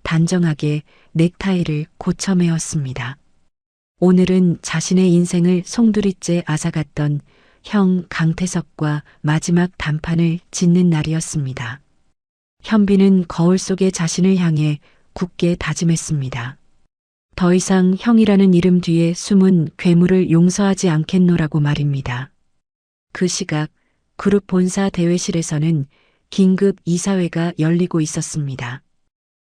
단정하게 넥타이를 고쳐매었습니다. 오늘은 자신의 인생을 송두리째 앗아갔던 형 강태석과 마지막 단판을 짓는 날이었습니다. 현빈은 거울 속의 자신을 향해 굳게 다짐했습니다. 더 이상 형이라는 이름 뒤에 숨은 괴물을 용서하지 않겠노라고 말입니다. 그 시각 그룹 본사 대회실에서는 긴급 이사회가 열리고 있었습니다.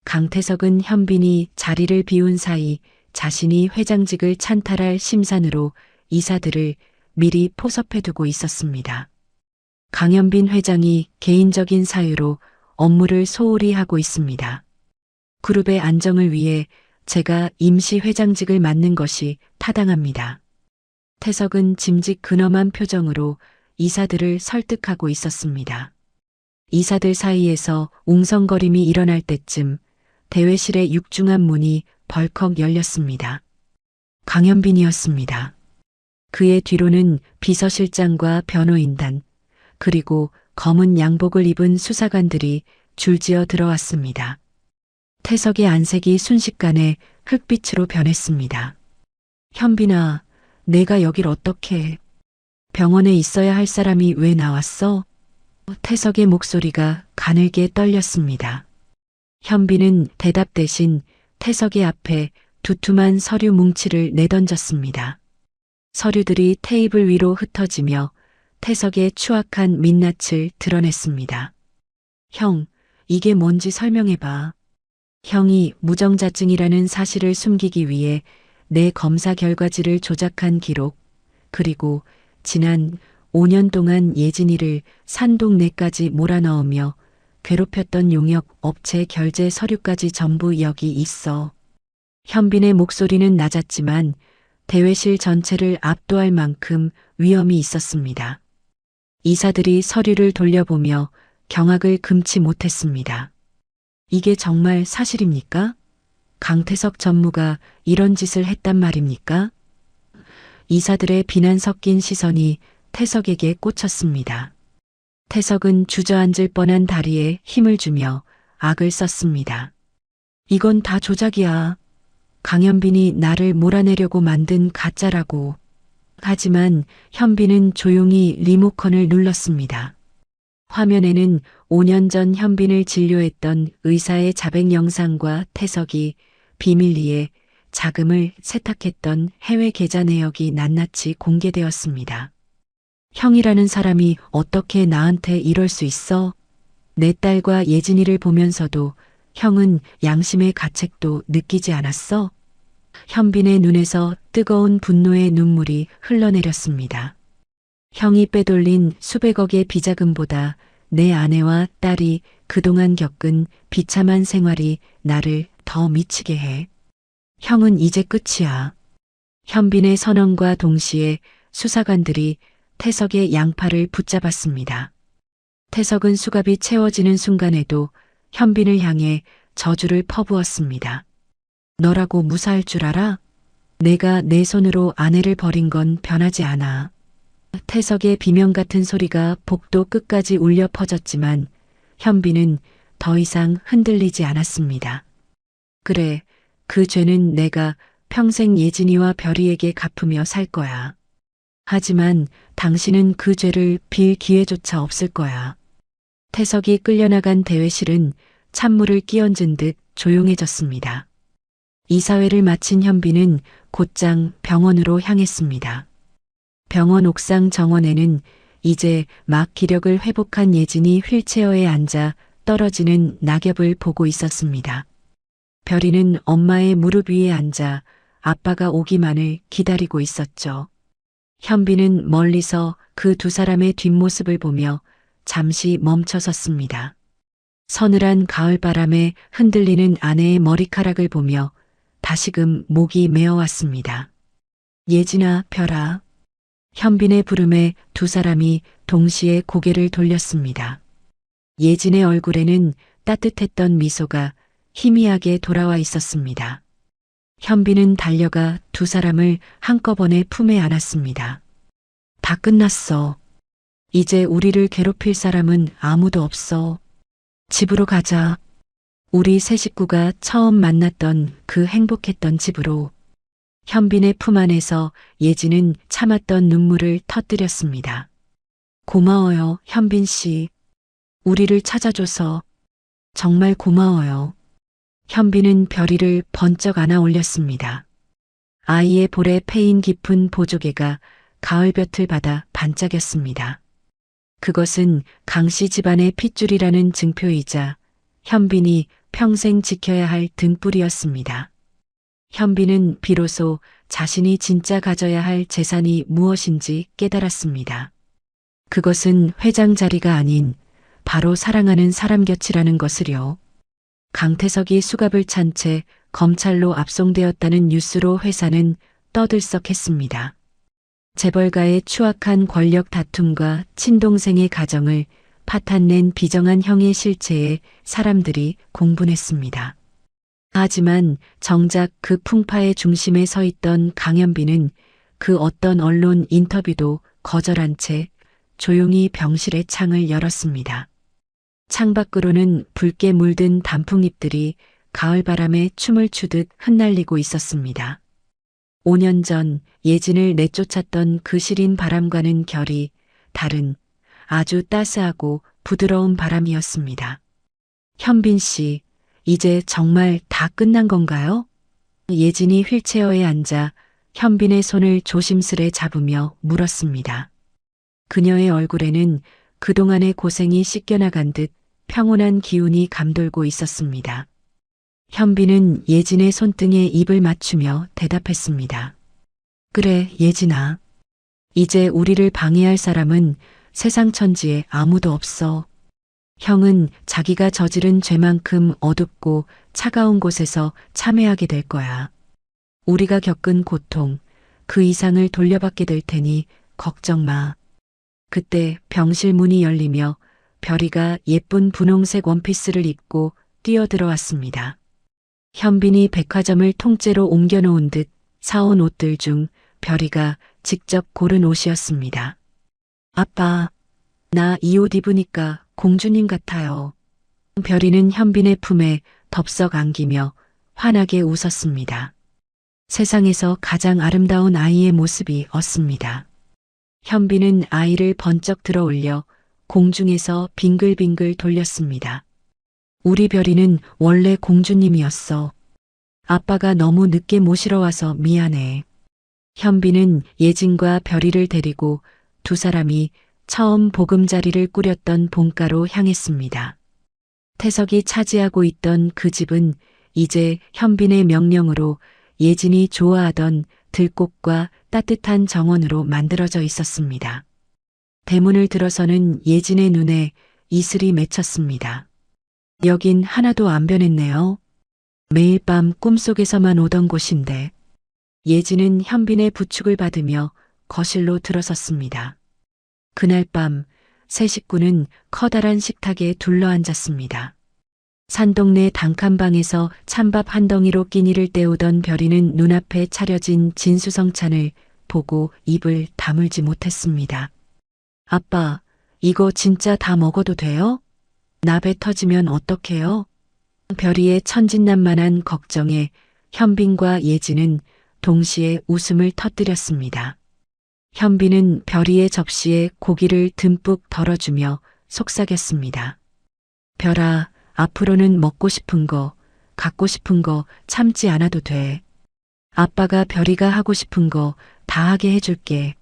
강태석은 현빈이 자리를 비운 사이 자신이 회장직을 찬탈할 심산으로 이사들을 미리 포섭해두고 있었습니다. 강현빈 회장이 개인적인 사유로 업무를 소홀히 하고 있습니다. 그룹의 안정을 위해 제가 임시 회장직을 맡는 것이 타당합니다. 태석은 짐짓 근엄한 표정으로 이사들을 설득하고 있었습니다. 이사들 사이에서 웅성거림이 일어날 때쯤 대회실의 육중한 문이 벌컥 열렸습니다. 강현빈이었습니다. 그의 뒤로는 비서실장과 변호인단, 그리고 검은 양복을 입은 수사관들이 줄지어 들어왔습니다. 태석의 안색이 순식간에 흑빛으로 변했습니다. 현빈아, 내가 여길 어떻게... 병원에 있어야 할 사람이 왜 나왔어? 태석의 목소리가 가늘게 떨렸습니다. 현빈은 대답 대신 태석의 앞에 두툼한 서류 뭉치를 내던졌습니다. 서류들이 테이블 위로 흩어지며 태석의 추악한 민낯을 드러냈습니다. 형, 이게 뭔지 설명해봐. 형이 무정자증이라는 사실을 숨기기 위해 내 검사 결과지를 조작한 기록, 그리고 지난 5년 동안 예진이를 산동네까지 몰아넣으며 괴롭혔던 용역 업체 결제 서류까지 전부 여기 있어. 현빈의 목소리는 낮았지만 대회실 전체를 압도할 만큼 위험이 있었습니다. 이사들이 서류를 돌려보며 경악을 금치 못했습니다. 이게 정말 사실입니까? 강태석 전무가 이런 짓을 했단 말입니까? 이사들의 비난 섞인 시선이 태석에게 꽂혔습니다. 태석은 주저앉을 뻔한 다리에 힘을 주며 악을 썼습니다. 이건 다 조작이야. 강현빈이 나를 몰아내려고 만든 가짜라고. 하지만 현빈은 조용히 리모컨을 눌렀습니다. 화면에는 5년 전 현빈을 진료했던 의사의 자백 영상과 태석이 비밀리에 자금을 세탁했던 해외 계좌 내역이 낱낱이 공개되었습니다. 형이라는 사람이 어떻게 나한테 이럴 수 있어? 내 딸과 예진이를 보면서도 형은 양심의 가책도 느끼지 않았어? 현빈의 눈에서 뜨거운 분노의 눈물이 흘러내렸습니다. 형이 빼돌린 수백억의 비자금보다 내 아내와 딸이 그동안 겪은 비참한 생활이 나를 더 미치게 해. 형은 이제 끝이야. 현빈의 선언과 동시에 수사관들이 태석의 양팔을 붙잡았습니다. 태석은 수갑이 채워지는 순간에도 현빈을 향해 저주를 퍼부었습니다. 너라고 무사할 줄 알아? 내가 내 손으로 아내를 버린 건 변하지 않아. 태석의 비명 같은 소리가 복도 끝까지 울려 퍼졌지만 현빈은 더 이상 흔들리지 않았습니다. 그래, 그 죄는 내가 평생 예진이와 별이에게 갚으며 살 거야. 하지만 당신은 그 죄를 빌 기회조차 없을 거야. 태석이 끌려나간 대회실은 찬물을 끼얹은 듯 조용해졌습니다. 이사회를 마친 현빈은 곧장 병원으로 향했습니다. 병원 옥상 정원에는 이제 막 기력을 회복한 예진이 휠체어에 앉아 떨어지는 낙엽을 보고 있었습니다. 별이는 엄마의 무릎 위에 앉아 아빠가 오기만을 기다리고 있었죠. 현빈은 멀리서 그 두 사람의 뒷모습을 보며 잠시 멈춰섰습니다. 서늘한 가을바람에 흔들리는 아내의 머리카락을 보며 다시금 목이 메어왔습니다. 예진아, 별아. 현빈의 부름에 두 사람이 동시에 고개를 돌렸습니다. 예진의 얼굴에는 따뜻했던 미소가 희미하게 돌아와 있었습니다. 현빈은 달려가 두 사람을 한꺼번에 품에 안았습니다. 다 끝났어. 이제 우리를 괴롭힐 사람은 아무도 없어. 집으로 가자. 우리 세 식구가 처음 만났던 그 행복했던 집으로. 현빈의 품 안에서 예진은 참았던 눈물을 터뜨렸습니다. 고마워요, 현빈 씨. 우리를 찾아줘서 정말 고마워요. 현빈은 별이를 번쩍 안아 올렸습니다. 아이의 볼에 패인 깊은 보조개가 가을볕을 받아 반짝였습니다. 그것은 강씨 집안의 핏줄이라는 증표이자 현빈이 평생 지켜야 할 등불이었습니다. 현빈은 비로소 자신이 진짜 가져야 할 재산이 무엇인지 깨달았습니다. 그것은 회장 자리가 아닌 바로 사랑하는 사람 곁이라는 것을요. 강태석이 수갑을 찬 채 검찰로 압송되었다는 뉴스로 회사는 떠들썩했습니다. 재벌가의 추악한 권력 다툼과 친동생의 가정을 파탄낸 비정한 형의 실체에 사람들이 공분했습니다. 하지만 정작 그 풍파의 중심에 서 있던 강현빈은 그 어떤 언론 인터뷰도 거절한 채 조용히 병실의 창을 열었습니다. 창밖으로는 붉게 물든 단풍잎들이 가을바람에 춤을 추듯 흩날리고 있었습니다. 5년 전 예진을 내쫓았던 그 시린 바람과는 결이 다른 아주 따스하고 부드러운 바람이었습니다. 현빈 씨, 이제 정말 다 끝난 건가요? 예진이 휠체어에 앉아 현빈의 손을 조심스레 잡으며 물었습니다. 그녀의 얼굴에는 그동안의 고생이 씻겨나간 듯 평온한 기운이 감돌고 있었습니다. 현빈은 예진의 손등에 입을 맞추며 대답했습니다. 그래, 예진아. 이제 우리를 방해할 사람은 세상 천지에 아무도 없어. 형은 자기가 저지른 죄만큼 어둡고 차가운 곳에서 참회하게 될 거야. 우리가 겪은 고통, 그 이상을 돌려받게 될 테니 걱정 마. 그때 병실 문이 열리며 별이가 예쁜 분홍색 원피스를 입고 뛰어들어왔습니다. 현빈이 백화점을 통째로 옮겨놓은 듯 사온 옷들 중 별이가 직접 고른 옷이었습니다. 아빠, 나 이 옷 입으니까 공주님 같아요. 별이는 현빈의 품에 덥석 안기며 환하게 웃었습니다. 세상에서 가장 아름다운 아이의 모습이 었습니다. 현빈은 아이를 번쩍 들어 올려 공중에서 빙글빙글 돌렸습니다. 우리 별이는 원래 공주님이었어. 아빠가 너무 늦게 모시러 와서 미안해. 현빈은 예진과 별이를 데리고 두 사람이 처음 보금자리를 꾸렸던 본가로 향했습니다. 태석이 차지하고 있던 그 집은 이제 현빈의 명령으로 예진이 좋아하던 들꽃과 따뜻한 정원으로 만들어져 있었습니다. 대문을 들어서는 예진의 눈에 이슬이 맺혔습니다. 여긴 하나도 안 변했네요. 매일 밤 꿈속에서만 오던 곳인데. 예진은 현빈의 부축을 받으며 거실로 들어섰습니다. 그날 밤 세 식구는 커다란 식탁에 둘러앉았습니다. 산동네 단칸방에서 찬밥 한 덩이로 끼니를 때우던 별이는 눈앞에 차려진 진수성찬을 보고 입을 다물지 못했습니다. 아빠, 이거 진짜 다 먹어도 돼요? 나 배 터지면 어떡해요? 별이의 천진난만한 걱정에 현빈과 예진은 동시에 웃음을 터뜨렸습니다. 현빈은 별이의 접시에 고기를 듬뿍 덜어주며 속삭였습니다. 별아, 앞으로는 먹고 싶은 거, 갖고 싶은 거 참지 않아도 돼. 아빠가 별이가 하고 싶은 거 다 하게 해줄게.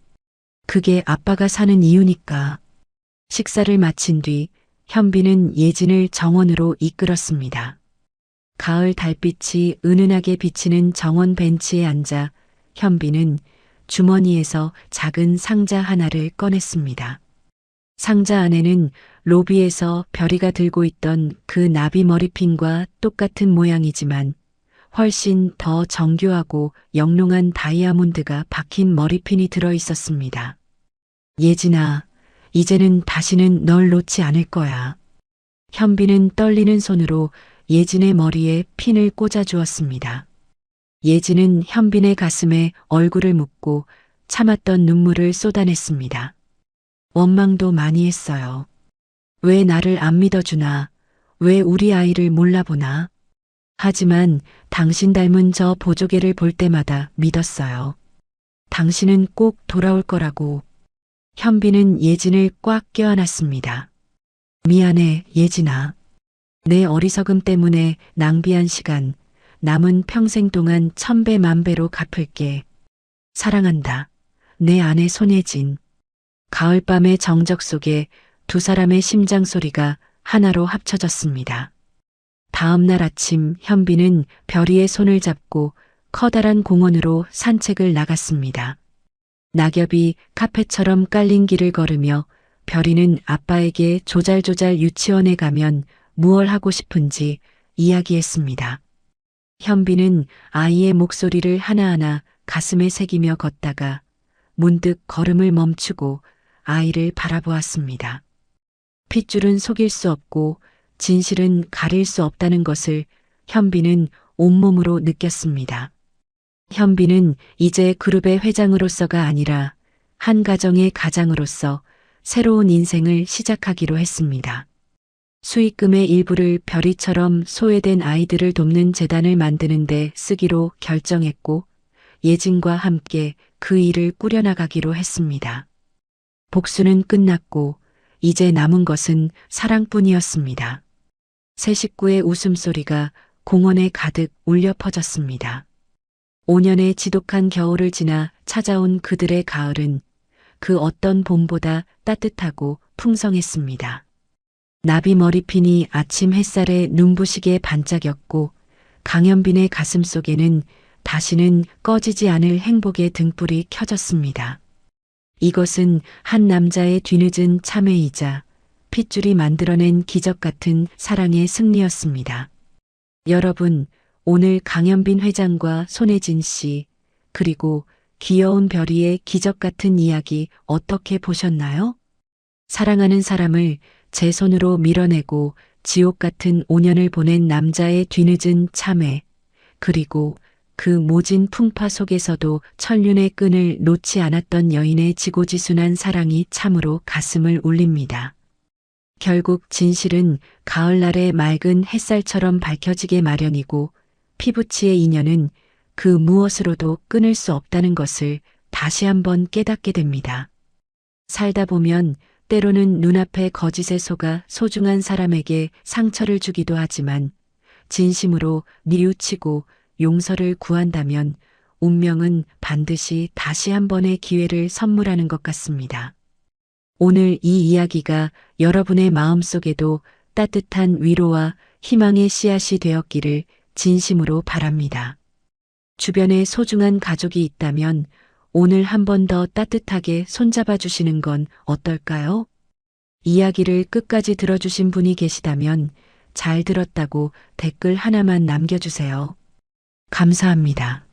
그게 아빠가 사는 이유니까. 식사를 마친 뒤 현빈은 예진을 정원으로 이끌었습니다. 가을 달빛이 은은하게 비치는 정원 벤치에 앉아 현빈은 주머니에서 작은 상자 하나를 꺼냈습니다. 상자 안에는 로비에서 별이가 들고 있던 그 나비 머리핀과 똑같은 모양이지만 훨씬 더 정교하고 영롱한 다이아몬드가 박힌 머리핀이 들어 있었습니다. 예진아, 이제는 다시는 널 놓지 않을 거야. 현빈은 떨리는 손으로 예진의 머리에 핀을 꽂아 주었습니다. 예진은 현빈의 가슴에 얼굴을 묻고 참았던 눈물을 쏟아냈습니다. 원망도 많이 했어요. 왜 나를 안 믿어주나? 왜 우리 아이를 몰라보나? 하지만 당신 닮은 저 보조개를 볼 때마다 믿었어요. 당신은 꼭 돌아올 거라고. 현빈은 예진을 꽉 껴안았습니다. 미안해, 예진아. 내 어리석음 때문에 낭비한 시간, 남은 평생 동안 천배 만배로 갚을게. 사랑한다. 내 아내 손예진. 가을밤의 정적 속에 두 사람의 심장 소리가 하나로 합쳐졌습니다. 다음 날 아침 현빈은 별이의 손을 잡고 커다란 공원으로 산책을 나갔습니다. 낙엽이 카펫처럼 깔린 길을 걸으며 별이는 아빠에게 조잘조잘 유치원에 가면 무얼 하고 싶은지 이야기했습니다. 현빈은 아이의 목소리를 하나하나 가슴에 새기며 걷다가 문득 걸음을 멈추고 아이를 바라보았습니다. 핏줄은 속일 수 없고 진실은 가릴 수 없다는 것을 현빈은 온몸으로 느꼈습니다. 현빈은 이제 그룹의 회장으로서가 아니라 한 가정의 가장으로서 새로운 인생을 시작하기로 했습니다. 수익금의 일부를 별이처럼 소외된 아이들을 돕는 재단을 만드는 데 쓰기로 결정했고 예진과 함께 그 일을 꾸려나가기로 했습니다. 복수는 끝났고 이제 남은 것은 사랑뿐이었습니다. 새 식구의 웃음소리가 공원에 가득 울려 퍼졌습니다. 5년의 지독한 겨울을 지나 찾아온 그들의 가을은 그 어떤 봄보다 따뜻하고 풍성했습니다. 나비 머리핀이 아침 햇살에 눈부시게 반짝였고 강현빈의 가슴 속에는 다시는 꺼지지 않을 행복의 등불이 켜졌습니다. 이것은 한 남자의 뒤늦은 참회이자 핏줄이 만들어낸 기적 같은 사랑의 승리였습니다. 여러분, 오늘 강현빈 회장과 손혜진 씨, 그리고 귀여운 별이의 기적 같은 이야기 어떻게 보셨나요? 사랑하는 사람을 제 손으로 밀어내고 지옥 같은 5년을 보낸 남자의 뒤늦은 참회, 그리고 그 모진 풍파 속에서도 천륜의 끈을 놓지 않았던 여인의 지고지순한 사랑이 참으로 가슴을 울립니다. 결국 진실은 가을날의 맑은 햇살처럼 밝혀지게 마련이고 피부치의 인연은 그 무엇으로도 끊을 수 없다는 것을 다시 한번 깨닫게 됩니다. 살다 보면 때로는 눈앞의 거짓에 속아 소중한 사람에게 상처를 주기도 하지만 진심으로 뉘우치고 용서를 구한다면 운명은 반드시 다시 한 번의 기회를 선물하는 것 같습니다. 오늘 이 이야기가 여러분의 마음속에도 따뜻한 위로와 희망의 씨앗이 되었기를 진심으로 바랍니다. 주변에 소중한 가족이 있다면 오늘 한 번 더 따뜻하게 손잡아 주시는 건 어떨까요? 이야기를 끝까지 들어주신 분이 계시다면 잘 들었다고 댓글 하나만 남겨주세요. 감사합니다.